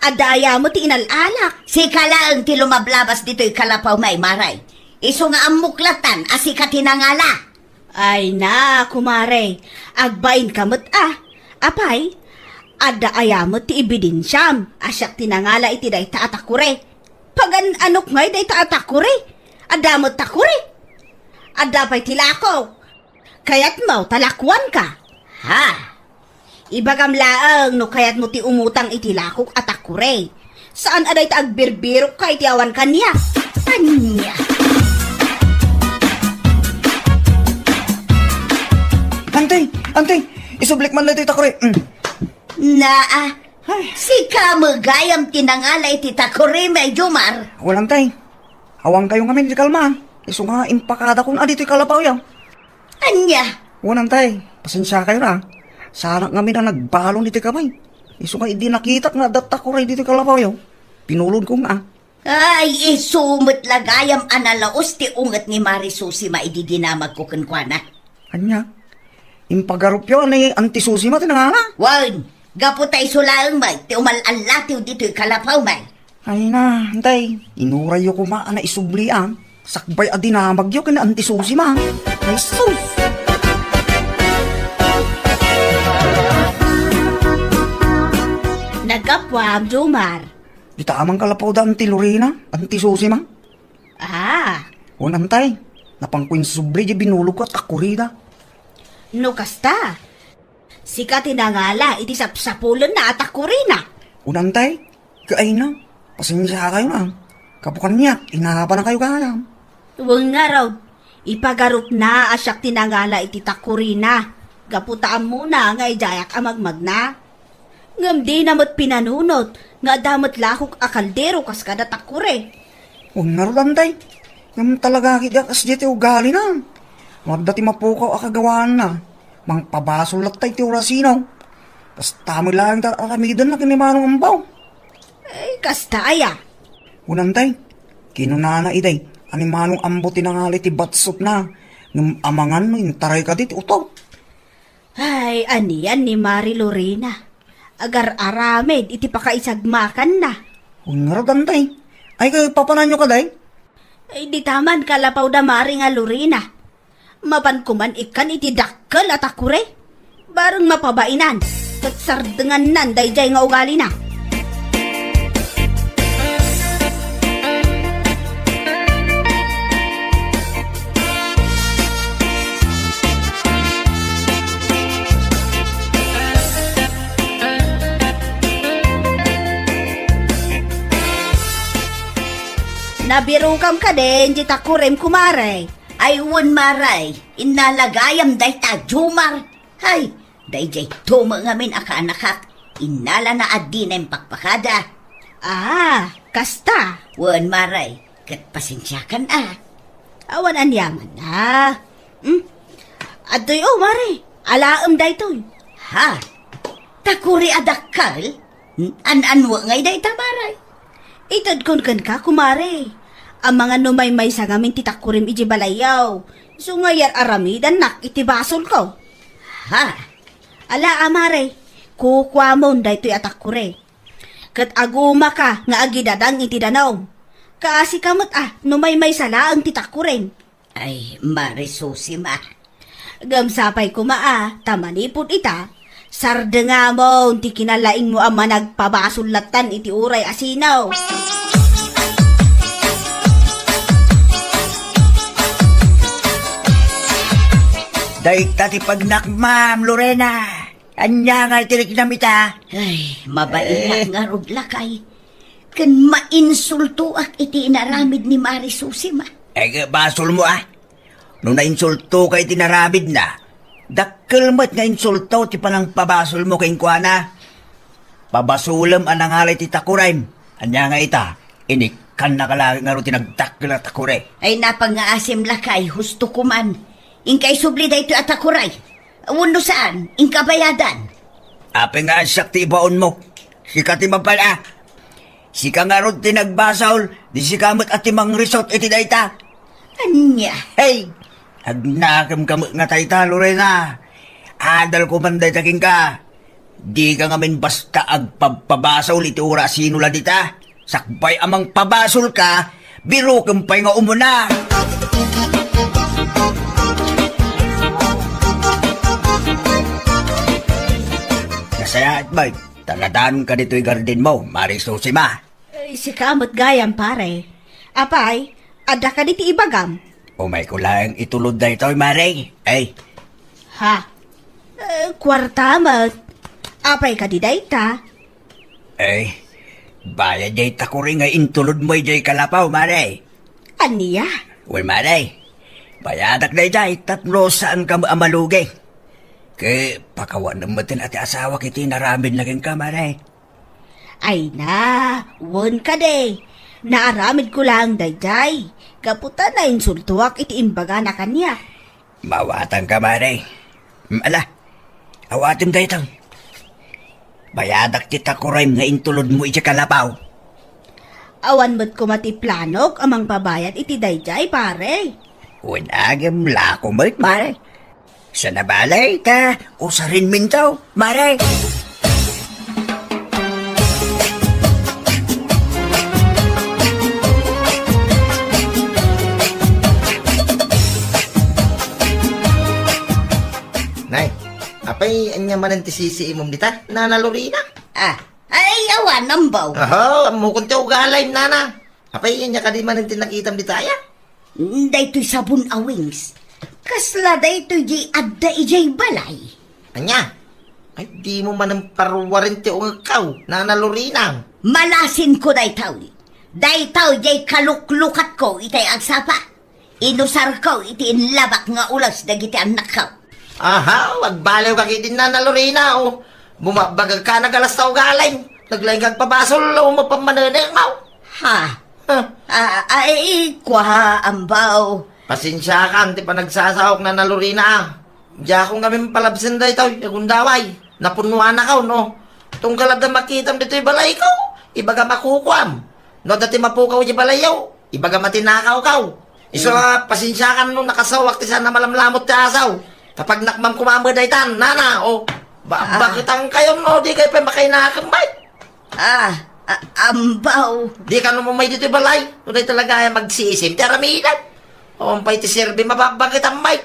Adaya mo ti inalalak.
Si kalang ti lumablabas dito'y kalapaw may maray. Iso nga amuklatan, asika tinangala.
Ay na, kumaray. Agbain kamot Apay, adda ayamot ti ibidensyam. Asyak tinangala iti day taatakure. Pagan anok ngay day taatakure. Adamot takure. Adda pa'y tilako. Kayat mo talakwan ka.
Ha?
Ibagam laang no kayat mo ti umutang iti lakok at akure. Saan aday ta agbirbiro kay ti awan kanya?
Anya?
Antay, isublik man na ito takore.
Si kamagayam tinangala iti takore may jumar.
Walang tay. Awang kayo kami di kalma. Iso nga impakada kung adito'y kalapaw yaw.
Anya?
Walang tay. Pasensya kayo na. Sana kami na nagbalong dito kamay. Iso nga hindi nakita nga data ko rin dito kalapaw yaw. Pinulod ko nga.
Ay, isumot lagayam analaos ti ungat ni Marisusi maididinamag ko kankwana.
Anya? Impagarup yun ni Antisusi mo tinangala.
Wan, gapo tayo sulaang may, ti umalalatiw dito'y kalapaw may.
Ay na, antay. Inuray ko ma na isublian. Sakbay adinamag yun kina Antisusi ma. Ay sus!
Nagapwag, Jomar.
Di tamang kalapaw da Anti Lorena, Antisusi ma. Walang tay. Napangkuin subli di binulog ko at akurida.
No kasta. Sika tinangala iti sapsapulan na at akurina.
Unantay, kaay na. Pasensya kayo na. Kapukan niya, inahapa na kayo kayam.
Huwag nga raw. Ipagarup na asyak tinangala iti takurina. Gaputaan muna nga ijayak amagmag na. Ngam di namot pinanunot nga damot lahok a kaldero kas kada takure.
Huwag nga rin, day. Ngam talaga kita kas di ti ugali na. Marda ti mapukaw akagawaan na. Mang pabasol lat tay ti orasinaw. Kas tamo lang ta aramidan na kinimanong ambaw.
Ay, kasta aya.
Unan, day. Kinunana iday. Animanong ambo tinangali ti batsot na. Ngam amangan mo yung taray ka di ti utaw.
Ay, aniyan ni Mari Lorena. Agar aramid, iti pakaisagmakan na.
Huwag nga rin, day. Ay, kayo papanan nyo ka, day.
Ay, di taman kalapaw da Mari nga Lorena. Mapan kuman ikan iti dakkel at akure. Barang mapabainan, kat sardengan nan dayjay nga ugali na. Nabirukam ka din, di takurem kumare.
Ay, wan maray, inalagayam day ta, Jumar. Hay, day jay tuma ngamin aka-anakak, inala na adinem pakpakada.
Ah, kasta.
Wan maray, kat pasensyakan
Awan anyaman na. Adoy Mari, alaam day toy.
Ha? Takuri adakal? An-anwa ngay day ta, maray.
Itad kon kan ka, kumare. Ang mga numay-may sa ngamin titakurim iji balayaw. So ngayar aramidan nak itibasol ko.
Ha?
Ala amare, kukwamon daytoy atakure. Kat aguma ka nga agidadang iti danaw. Kaasi kamot numay-may sala ang titakurin.
Ay, Marisusi ma.
Gamsapay kuma tamanipod ita. Sarde nga mo, ti kinalaing mo ang managpabasulatan iti uray asinaw.
Day tati pagnak, Ma'am Lorena. Anya nga itirik na mita.
Ay, mabainak nga rudlakay. Kan mainsulto ak iti inaramid ni Marisusi ma.
Eh, basol mo Nung nainsulto ka itinaramid na, dakkel mo't nga insulto ti panang pabasol mo kay kuana. Pabasulam anang halay ti takuraym. Anya nga ita, inikan na kalagi nga ro tinagdakkel na takure.
Ay napangaasim lakay, husto kuman. Ingkay subli da ito atakuray. Awuno saan? Ingkabayadan.
Ape nga asak ti ibaon mo. Sika ti mapala. Sika nga ro tinagbasaol, di sikamot at timang resort iti dayta.
Anya?
Hey! Hagnakam ka nga tayta, Lorena. Adal ko man daytaking ka. Di ka nga min basta agpapabasol iti ura sinula dita. Sakbay amang pabasol ka, biro kumpay nga umuna. Nasaya at bay, taladaan ka dito'y garden mo, Marisusi ma.
Si kamot gayam pare. Apay, ada ka diti ibagam.
Umay ko lang itulod na ito'y Mare. Ay,
Ha? Kwartamat. Apay ka di dayta.
bayad jay takuri nga intulod mo jay kalapaw, Mare.
Aniya?
Well, Mare, bayadak na jay tatlo saan ka amalugi. Kaya pakawan naman tin ati asawa kiti naramid na ka, Mare.
Ay na, won ka de. Naaramid ko lang dayday. Kaputa na insultuak iti imbaga na kanya.
Mawatan ka, Mare. Ala, awatim daytang. Bayadak ti takuraym nga intulod mo iti kalapaw.
Awan mo't kumati planok amang pabayad iti dayday pare.
Unagam lako mo't, Mare. Sa nabalay ka, usarin mintaw, Mare.
Nay, apay anya man ti sisi imom dita, Nana Lorena.
Ay awan nambaw.
Aha, mo kun ti ugalay nana. Apay anya kadi man ti nakitam dita ya.
Daytoy sabon awings. Kasla daytoy di adda ijay balay.
Anya? Ay di mo man ang parwarin ti ungkaw, Nana Lorena.
Malasin ko daytaw. Daytaw jay kaluklukat ko itay agsapa. Inusar ko iti inlabak nga ulas dagiti anak ko.
Aha, magbaliw ka din na Lorena, o. Bumabagag ka na galas tao galing. Naglaing kang pabasol, o mapamananang, o.
Ha? Ay, kwa, ambaw.
Pasensya ka, hindi pa nagsasahok na Lorena. Diya akong kami palabsin da ito, yung daway. Napunuan na ka, no? Itong kalab na makitam dito yung balay ko. Ibaga makukuam. No, dati mapukaw yung balay yaw. Ibaga matinakaw ka. Iso, pasensya ka nung nakasawak ti sana malamlamot ti asaw. Kapag nakmam kumamad ay tan, nana, o. Bakit ang kayo, no? Di kayo pa makainakambay.
Ambaw.
Di ka nung may dito yung balay. Tunay talaga ay magsisim, tiaramidan. O, ang pa'y ti sirbi, mababagit ang mic.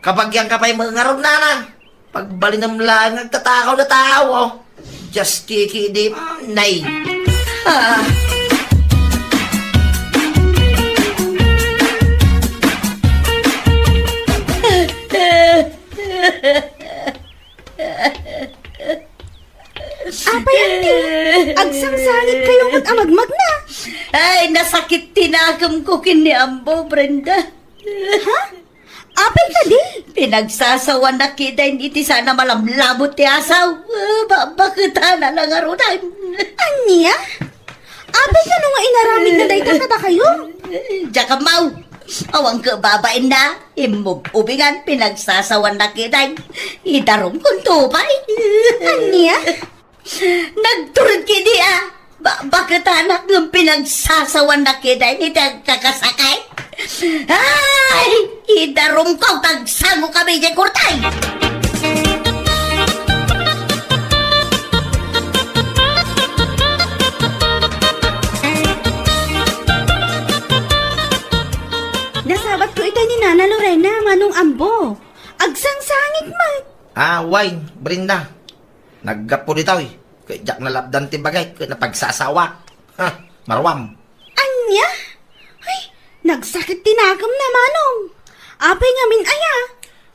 Kapag yan ka pa'y mga ron, nana. Pagbalin ng lang, nagtatakaw na tao, o. Just kiki di, nay.
Apa yan, ti? Agsangsangit kayo mo't amagmag na.
Ay, nasakit tinagam ko kini ambaw, Brenda.
Ha? Apay ka di?
Pinagsasawan na kita, hindi ti sana malamlamot ti asaw. Bakit na lang arunan?
Anya? Apay ka nung inaramid na dayta na ba kayo?
Diyan ka, Mau. Awang ka babain na. Ubingan, pinagsasawan na kita. Idarom kong tupay.
Anya?
Nagturod kini bakit anak ng pinagsasawan na kita hindi kakasakay? Ay! Idarom ko tagsango kami di kurtay!
Nasabat ko ito ni Nana Lorena, manong ambo. Agsangsangit man.
Wine, Brenda. Naggapo dito, eh. Kaya jak na labdan ti bagay, kaya napagsasawa. Ha, marwam.
Anya? Ay, nagsakit tinagam na manong. Apay ngamin aya.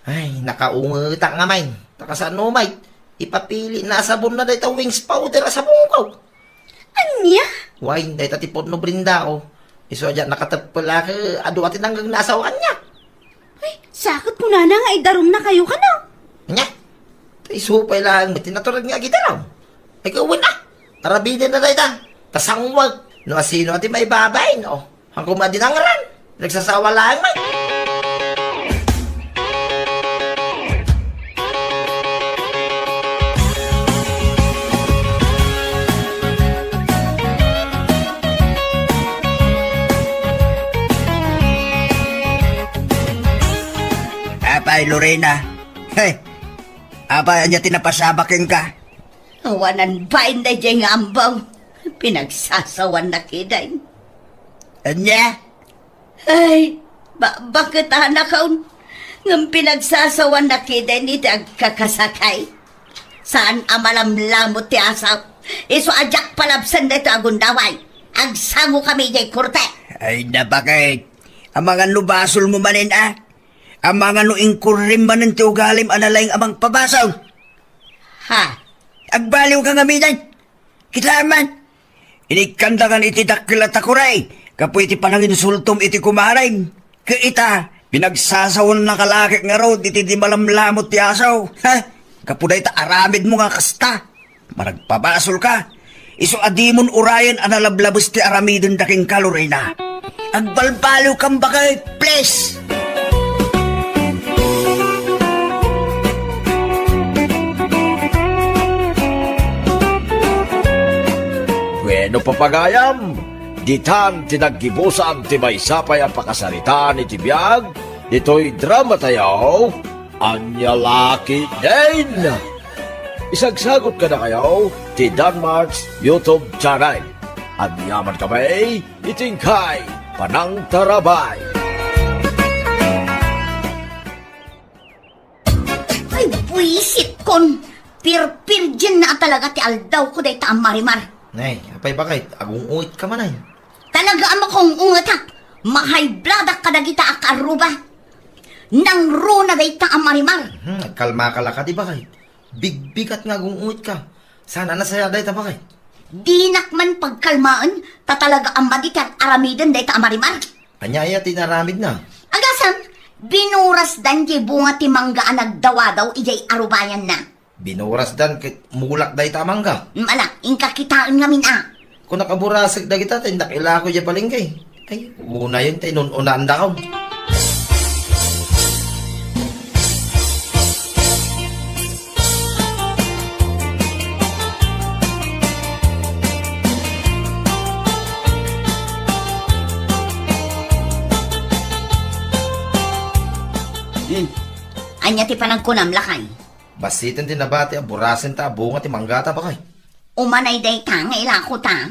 Ay, nakaungita nga may. Takasaan no, may. Ipapili na sabon na dito wings powder sa bungkaw.
Anya?
Wine, dito tipod no Brenda, oh. Iso dyan nakatapala ka, adu atin hanggang nasawan niya.
Ay, sakit ko na nga idarom na kayo ka na.
Anya? Isupay lang, may tinatulad nga kita lang. Ay, gawin na. Arabidin na dito. Tasangwag. No, sino atin may babay, no? Hanggang madinangaran. Nagsasawa lang, may.
Apay, Lorena. Hey, apay, anya tinapasabakin ka.
Awanan ba na dyan ambaw? Pinagsasawan na kiday.
Anya?
Ay, bakit anak kaun? Ng pinagsasawan na kiday ni kakasakay. Saan amalamlamot ti asap? Iso ajak palabsan na ito agundaway. Agsango kami dyan kurte.
Ay, napakit. Ang mga lubasol mo manin, Ang mga nuingkurim manin ti ugalim analayng amang pabasaw.
Ha?
Agbaliw ka nga minan. Kita man. Inikandangan iti dakilat akuray. Kapo iti panangin sultom iti kumaray. Kaita, pinagsasawan na kalakik nga road iti di malamlamot ti asaw. Ha? Kapo da ita aramid mo nga kasta. Maragpabasol ka. Iso adimon urayan analablabos ti aramidon daking kaloray na. Agbalbaliw kang bagay, please.
No papagayam, ditan tinaggibusan ti may sapay ang pakasaritaan ni Tibiyag, dito'y drama tayo, Anya Laki Din. Isagsagot ka na kayo, ti Danmarks YouTube channel. At yaman kami, itingkay, Panang Tarabay.
Ay, buisit kon. Pir-pir dyan na talaga ti aldaw ko day taang marimar.
Nay, apay bakit? Agong uit ka man ay.
Talaga ama kong ungatak. Mahaybladak ka na kita akaruba. Nang runa day taang marimar.
Nagkalma ka lang ka, di bakit? Bigbigat nga agong uit ka. Sana nasaya day ta bakit?
Dinak man pagkalmaan, tatalaga ang madikat aramidan day taang marimar.
Anyaya tinaramid na.
Agasan, Binuras dan di bunga ti mangga ang nagdawa daw ijay arubayan na.
Binuras dan kit mulak day tamang ka.
Mala, ingkakitaan ngamin
Kung nakaburasag da kita, tayo nakilako dyan palingkay. Ay, una yun tayo nun unaan da ka.
Anya ti panagkunam lakay.
Basitin din nabati, burasin ta, bunga ti manggata pa kay.
Umanay day ta, nga ilako ta.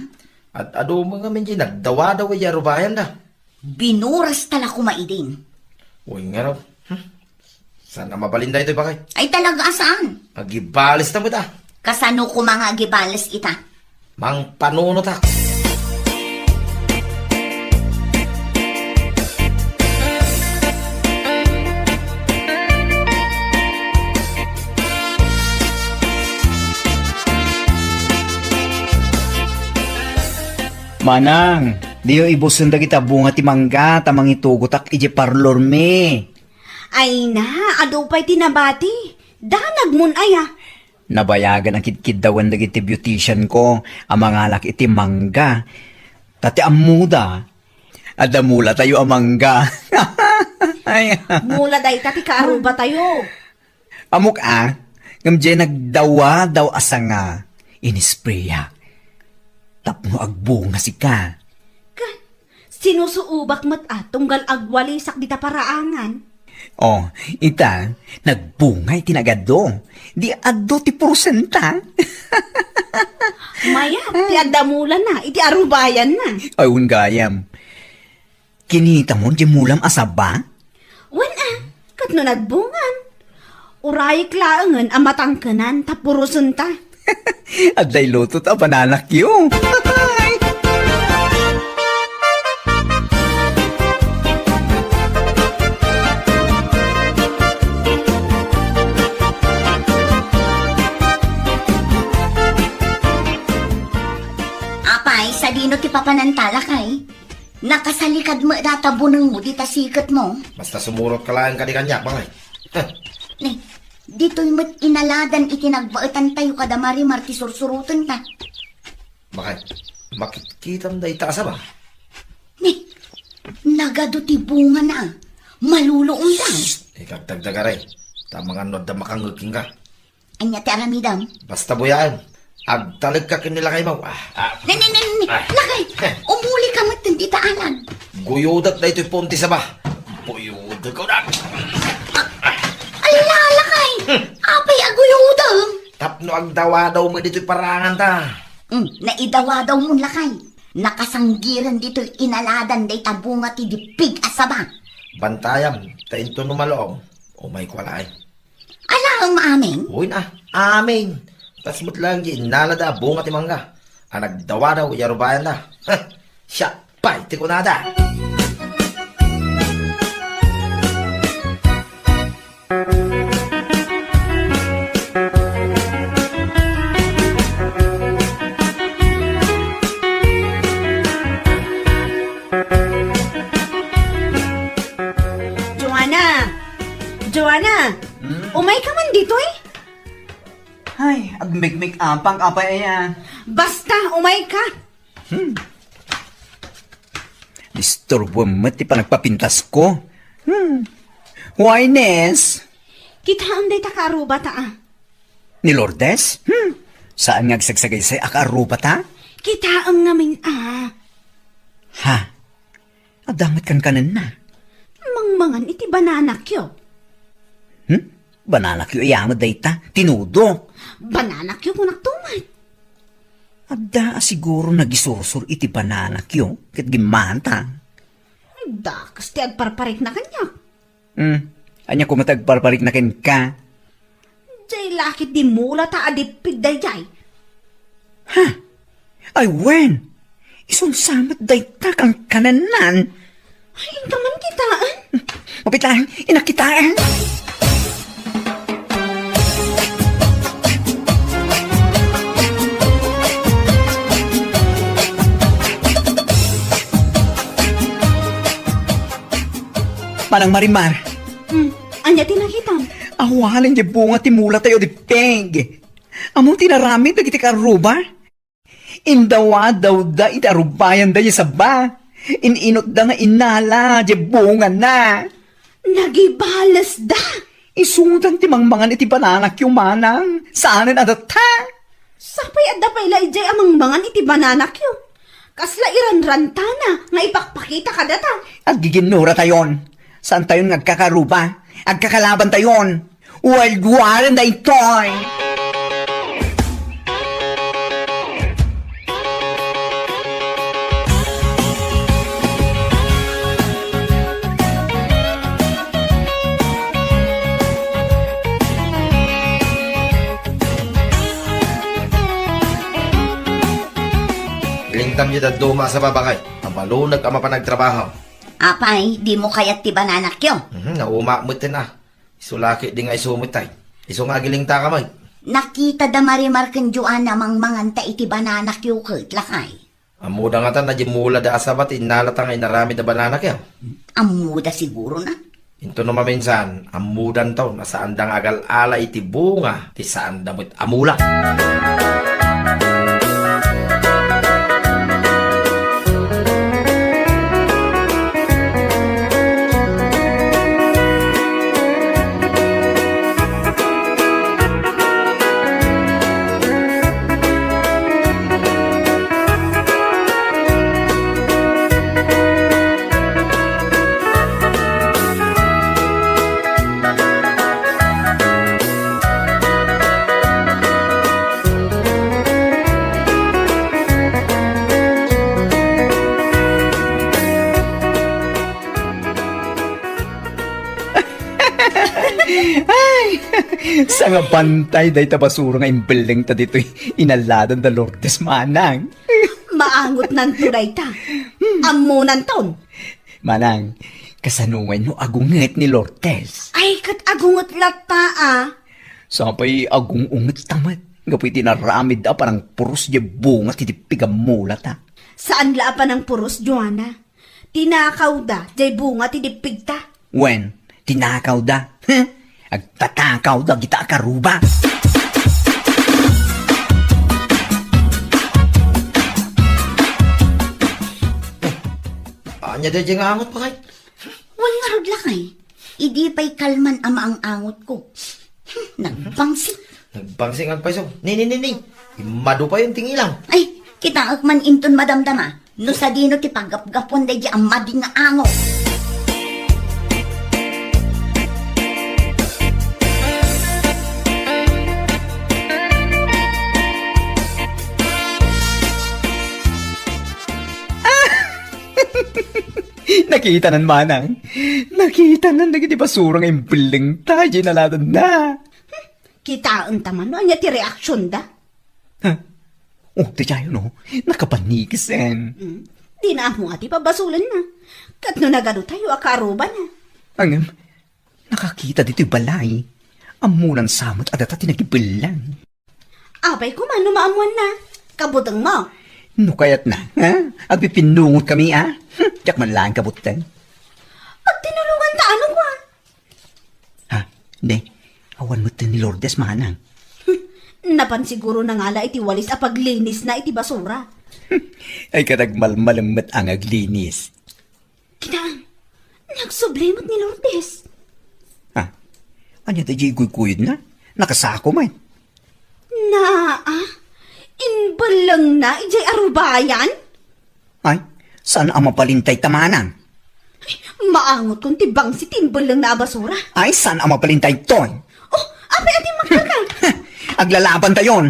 At ado mga minji, nagdawa daw ay arubayan da.
Binuras tala kumaidin.
Uy nga raw. Sana mabalinda ito ba kay?
Ay talaga saan?
Magibalis na mo ta.
Kasano ko mga gibales ita?
Mang panuno ta.
Manang, diyo ibusun da kita bunga ti mangga, tamang itugotak ije parlor me.
Ay na, ado pa'y tinabati. Danag mun aya.
Nabayagan ang kidkidawan da iti beautician ko, ang mga lak iti mangga. Tati amuda, adamula tayo ang mangga. Ay,
Mula day tati kaaruba tayo.
amok ngamje nagdawa daw asa nga, inispreya. Tapno agbunga si ka.
Sinusuubak mat tunggal agwalisak dita paraangan.
Oh, ita, nagbungay tinagado. Di addo ti porusenta.
Maya, ti adamula na, iti arubayan na.
Ayun gayam. Kinita mo di mulam asaba?
Wan katno nagbungan. Uray klaangan ang matangkanan tapurusan ta.
Aday lutot ang bananak yun.
Apay, sa dino ti papanantala kay. Nakasalikad mo databunang mo dita sikat mo.
Basta sumurot ka lang ka di kanya, bangay.
Nih, dito'y mat inaladan itinagbaetan tayo kadamari marti sursurutan ta.
Bakit? Makikita mo da itaasa ba?
Nih, nagado ti bunga na. Maluluong lang.
Ikagdagdagaray. Tamang anod da makangagking ka.
Anya ti aramidam.
Basta buyaan. Agtalag ka kinila kay mo.
Nih, lakay. Umuli ka mat di taanan.
Guyudat na ito'y punti sa ba? Guyudat ko na.
Ay, lalakay. Apay aguyudam.
Tapno ang dawa daw mo dito'y parangan ta.
Naidawa daw mo lakay. Nakasanggiran dito'y inaladan day tabunga ti dipig asaba.
Bantayam, tainto numaloong. Umay kwalay.
Alam amin.
Uy na, amin. Tasmut lang di inalada bunga ti mangga. Ang nagdawa daw yarubayan na. Siya, pay, ti kunada.
Joanna, umay ka man dito eh.
Ay, agmig-mig apang apay yan.
Basta, umay ka.
Disturbo mo ti pa nagpapintas ko. Why, Nes?
Kitaan day takaruba ta
Ni Lourdes? Saan ngagsagsagay sa akarupa ta?
Kitaan namin
Ha? Adamat kan kanan na.
Mangmangan iti banana kyo.
Banana kyo iyamad dayta. Tinudo.
Banana kyo kung naktumat.
Ada siguro nagisursur iti banana kyo. Kat gimanta.
Dakas ti agparparik na kanya.
Anya kumatagparparik na ken ka.
Jay lakit di mula ta adipig day jay.
Ay, wen. Isunsamat dayta kang kananan.
Ay, kaman kitaan.
Mapitang, inakitaan. Manang Marimar,
Anya tinakitam.
Awalan di bunga ti mula tayo di peng. Among tinaramid na kita karuba. Indawa daw da itarubayan da sa ba. Ininot da nga inala di bunga na.
Nagibalas da.
Isundan ti mangmangan iti bananak yung manang. Saanin adata?
Sapay adda pa ila ijay amang mangan iti bananak yun. Kasla iranranta na nga ipakpakita ka data.
Agiginura tayon. Saan tayon nagkakaruba? Agkakalaban tayon. World War na itoy.
Lingtam niyo duma sa babakay. Ang balunag ama pa nagtrabaho.
Apay, di mo kayat ti bananak yun.
Naumakmut na. Isulaki di nga isumutay. Iso nga gilingta ka may.
Nakita da marimar kan juan namang manganta iti bananak yung lakay.
Amuda nga ta na mula da asabat inalatang ay narami da bananak yan.
Amuda siguro na.
Ito naman minsan, amudan taon na saan dang agal-ala iti bunga, ti saan damot amula.
Sa nga bantay day tabasura nga imbeling ta dito'y inaladan da Lourdes Manang.
Maangot ng turay ta. Amunan taon.
Manang, kasanungan no agunget ni Lourdes.
Ay, kat agungot lata ah.
Sapay agung unget tamat. Ngapoy tinaramid da parang puros di bunga titipigamula ta.
Saan la pa ng puros, Joanna? Tinakaw da, jay bunga tidipig ta.
Wen, tinakaw da. Agtatakaw da kita karuba.
Anya da dyan nga angot pa kay.
Wal nga rod lakay. Idi pa'y kalman ama ang angot ko. Nagbangsi.
Nagbangsingan pa iso. Ni. Imado pa yung tingilang.
Ay, kita akman inton madamdama. No sa dino ti paggap-gapon da ang mading nga angot.
Nakita nan Manang. Nakita nan nagiti basura nga imbeling tayo naladan na.
Kitaan taman, no? Anya ti reaksyon da?
Ha? Oh, ti tayo no? Nakapanigisen.
Di na mo ati pabasulan na. Kat no nagano tayo, akaruba na.
Ang nakakita dito'y balay. Amunan samot at data tinagibilang.
Abay ko man, maamuan na. Kabutang mo.
No kayat na, ha? Agpipinungot kami, ha? Tiyak man lang kabutan.
Pag tinulungan ta, ano ko?
Ha? Hindi. Awan mo ni Lourdes Manang.
Napan siguro na nga la iti walis a paglinis na iti basura.
Ay katagmalmalammat ang aglinis.
Kinang, nagsublimot ni Lourdes.
Ha? Anya da guyod na? Nakasako man.
Inbalang na, ijay arubayan?
Ay, saan ang mapalintay tamanan?
Maangot kong tibang si tinbalang na basura.
Ay, saan ang mapalintay toy?
Oh, abay ating magkakang.
Aglalaban tayon.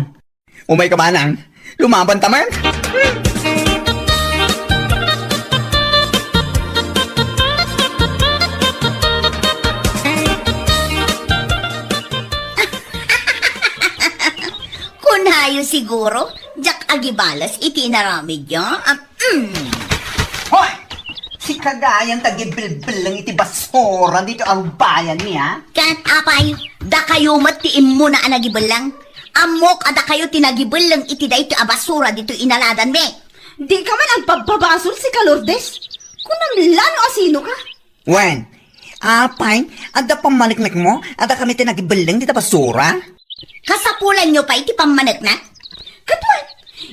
Umay ka Manang, lumaban taman?
Kunayo siguro, jak agibalas iti naramid niya.
Hoy! Si kagayang tagibilbil lang iti basura dito ang bayan niya.
Kat apay, da kayo matiim mo na anagibalang. Amok ada kayo tinagibalang iti da ito abasura dito inaladan me.
Di ka man ang pagbabasol si Lourdes. Kung namlano asino ka.
Wen, Apay, ada pamaniknak mo? Ada kami tinagibiling dita basura?
Kasapulan nyo pa iti pamanagnak?
Katwan,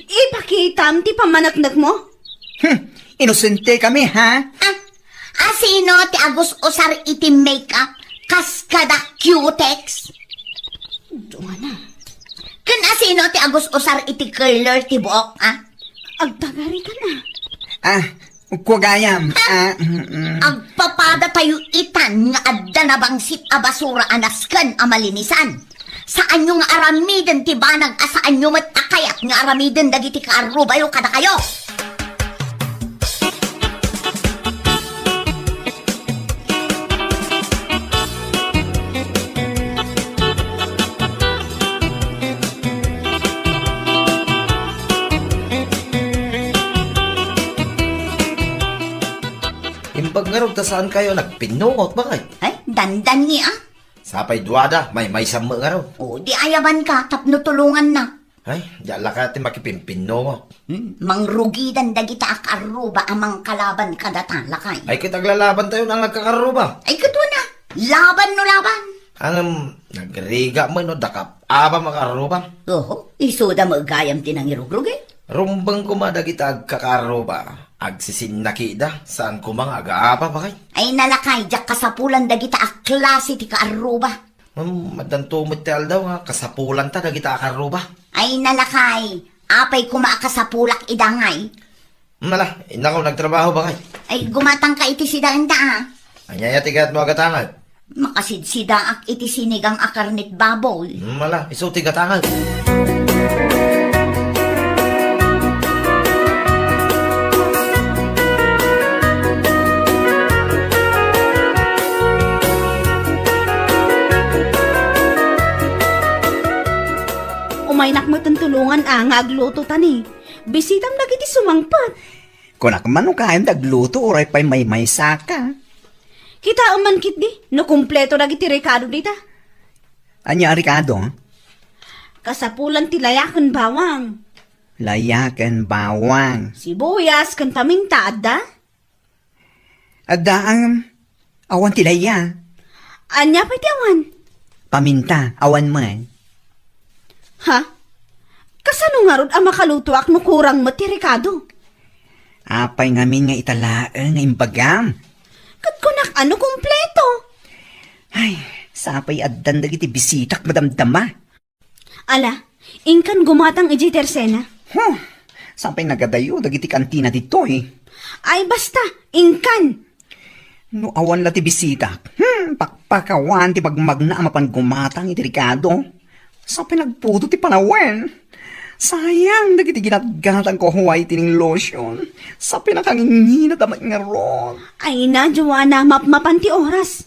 ipakitam ti pamanaknak mo.
Inosente kami, ha?
Asino ti Agus usar iti makeup kas kada cutex?
Joanna,
Kan asino ti Agus usar iti curler ti buok,
agtagari ka na.
Kuwagayam.
Agpapada tayo itan nga adda na bangsit a basura anasken a malinisan. Saan nyo nga aramiden ti banag asaan nyo matakayat nga aramiden dagiti kaarubayo kada kayo?
Imbag nga ron, saan kayo nagpinungot ba kay?
Ay, dandan ni
Sapay duwada, may sama nga ron.
O, di ayaban ka, tapno tulungan na.
Ay, diala ka natin makipimpinungot.
Mangrugidan dagita akaruba amang kalaban kada talakay.
Ay, kitaglalaban tayo nang nagkakaruba.
Ay, kato na. Laban no laban.
Nagriga mo no, dakap aba makaruba.
Oo, isuda magayam tinang irugrugi.
Rumbang kumadagita agkakaruba. Agsisinakida, saan ko mga aga-apa ba kay?
Ay nalakay, jak kasapulan dagita aklase ti kaaruba.
Madantumot ti daw nga, kasapulan ta dagita akaruba.
Ay nalakay, apay kumaakasapulak idangay.
Mala, inakaw nagtrabaho ba kay?
Ay gumatang ka iti sidaan
Anyaya tigat mo agatangan.
Makasidsidaak iti sinigang akarnit baboy.
Mala, iso tigatangan.
Umaynak mo tulungan nga agluto tani. Bisitam dagiti sumangpat.
Kunak man no kain dagluto, oray pa'y may saka.
Kita aman kit di, no kumpleto dagiti rekado dita.
Anya, Ricardo?
Kasapulan ti layakan bawang.
Layakan bawang.
Sibuyas kan paminta adda.
Adda ang awan tilaya.
Anya pa ti awan.
Paminta, awan man.
Ha? Kasano nga rod ang makalutuak no kurang mo ti rekado?
Apay ngamin nga italaan nga imbagam.
Kat kunak ano kumpleto?
Ay, sapay addan dagiti bisitak madamdama.
Ala, ingkan gumatang iji tersena.
Sapay nagadayo dagiti kantina dito eh.
Ay basta, ingkan.
No awan la ti bisitak. Pakpakawan ti pagmagna amapan gumatang iti Ricardo. Sapay nagputo ti panawen. Sayang, dagiti ginatgatang ko huway tining lotion. Sapay nakangingina damat nga ron.
Ay na, Joanna, mapmapan ti oras.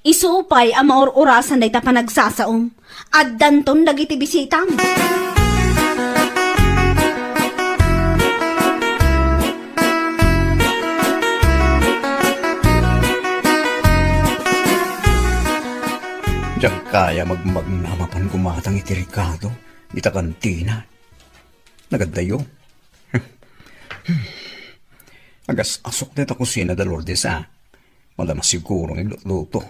Isupay ang maur-urasan day ta panagsasaom. At danton dagiti bisitam.
Diyan kaya magmagnamapan gumatang iti Ricardo. Ita kantina. Nagadayo. Agas asok dito kusina da Lourdes Wala masiguro ng luto.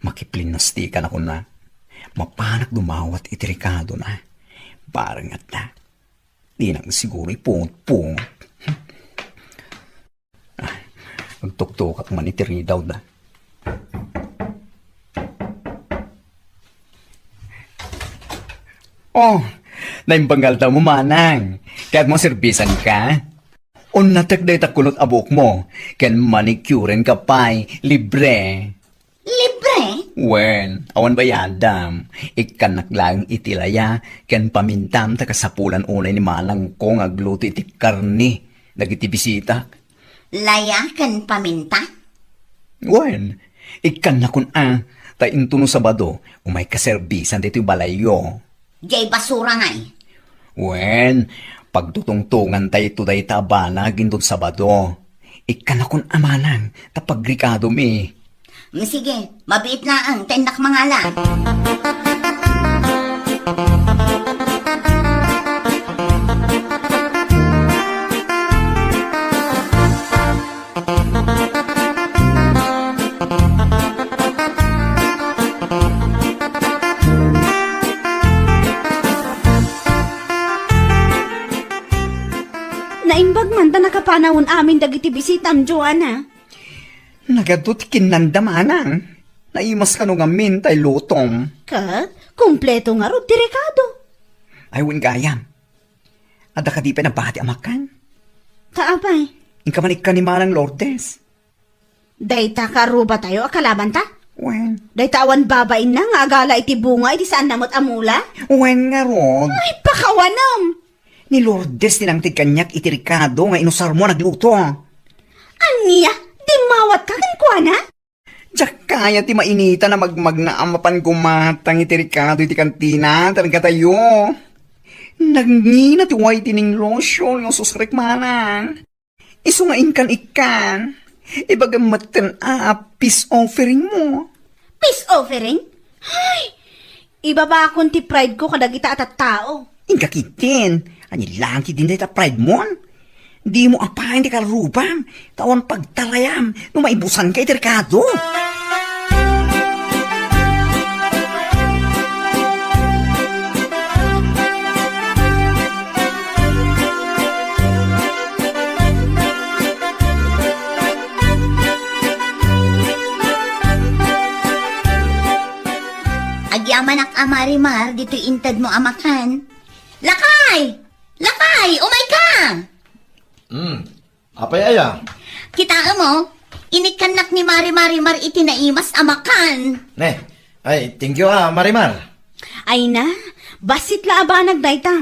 Makiplinastikan ako na. Mapanak dumawat iti Ricardo na. Parang at na. Di nang siguro ipungot-pungot. Magtuktok at manitiri daw na. Oh, naimbanggal daw mo manang. Kaya't mo serbisan ka. O natagday takulot abok mo. Ken manicuren ka pa'y libre.
Libre?
Wen, awan bayadam. Ikan naklang itilaya. Ken pamintam takasapulan unay ni manang kong agluto iti karni. Nagiti bisita.
Layakan paminta?
Wen, ikan na kun ta intuno Sabado. Umay kaserbisan dito balayo.
Jay basura ngay.
Wen, pagtutungtungan tayo tuday tabana gindon Sabado. Ikanakon amanang tapagrikado mi.
Sige, mabiit na ang tendak mangala.
Naimbag man ta nakapanahon amin dagiti bisitam, Joanna.
Nagadot kinandamanang. Naimas ka nung amin tay lutom.
Ka, kumpleto nga ro, dirikado.
Ay, win gayam. Ada ka di pa nabati amakan.
Kaapay,
Ingkamanik ka ni Manang Lourdes.
dayta karuba tayo, akalaban ta?
Wen,
Daytawan babain na nga agala iti bunga, iti saan namot amula?
wen nga rod.
Ay, pakawanam!
Ni Lourdes tinangtig kanyak iti Ricardo nga inusar mo nagluto.
Aniya, di mawat ka kankwana?
Diyak kaya ti mainita na magmagnaamapan kumatang iti Ricardo iti kantina, talaga tayo. Nagngina ti way tining lotion yung susrek manang. Iso nga ikan. Ibagamaten peace offering mo.
Peace offering? Ay, iba ba akong ti pride ko kadagita at tao?
Ingkakitin, ani langki din dita pride mo. Di mo apahin di karubam, tawan pagtarayam, nung maibusan kay Ricardo.
Agyaman ak Marimar, dito intad mo amakan. Lakay! Lakay! Umay ka!
Apay aya?
Kita mo, inikanak ni Marimar itinaimas amakan.
Ne, ay, thank you Marimar.
Ay na, basit la abanag dayta.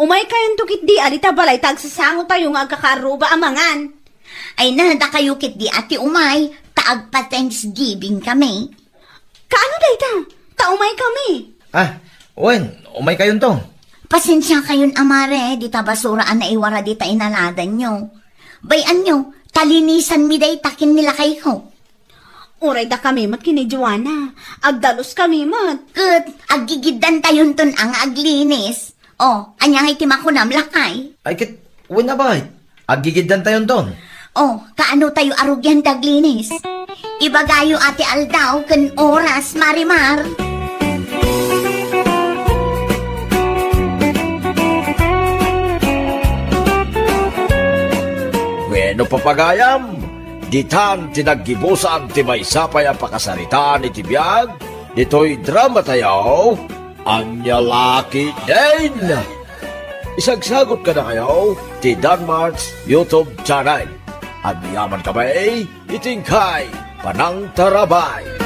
Umay kayong tukit di alita balay tagsasango tayo nga agkakaruba amangan.
Ay nada kayo kit di ati umay, taag pa Thanksgiving kami.
Kaano dayta? Taumay kami.
Wen, umay kayon to.
Pasensya kayon amare, di ta basuraan na iwara di ta inaladan nyo. Bayan nyo, talinisan mi day takin nila kayo.
Uray da kami mat kini Joanna. Agdalos kami mat.
Kat, agigidan tayon ton ang aglinis. O, anyang itimakunam lakay.
Ay, kit, wen na ba? Agigidan tayon ton.
O, kaano tayo arugyan taglinis? Ibagayo ate Aldaw kan oras, Marimar.
Bueno papagayam, ditan tinaggibusan ti maysapay ang pakasaritaan iti biyag, dito'y drama tayo, Anyalaki din! Isagsagot ka na kayo, ti Danmarks YouTube channel. At yaman kami, itingkay, Panang Tarabay.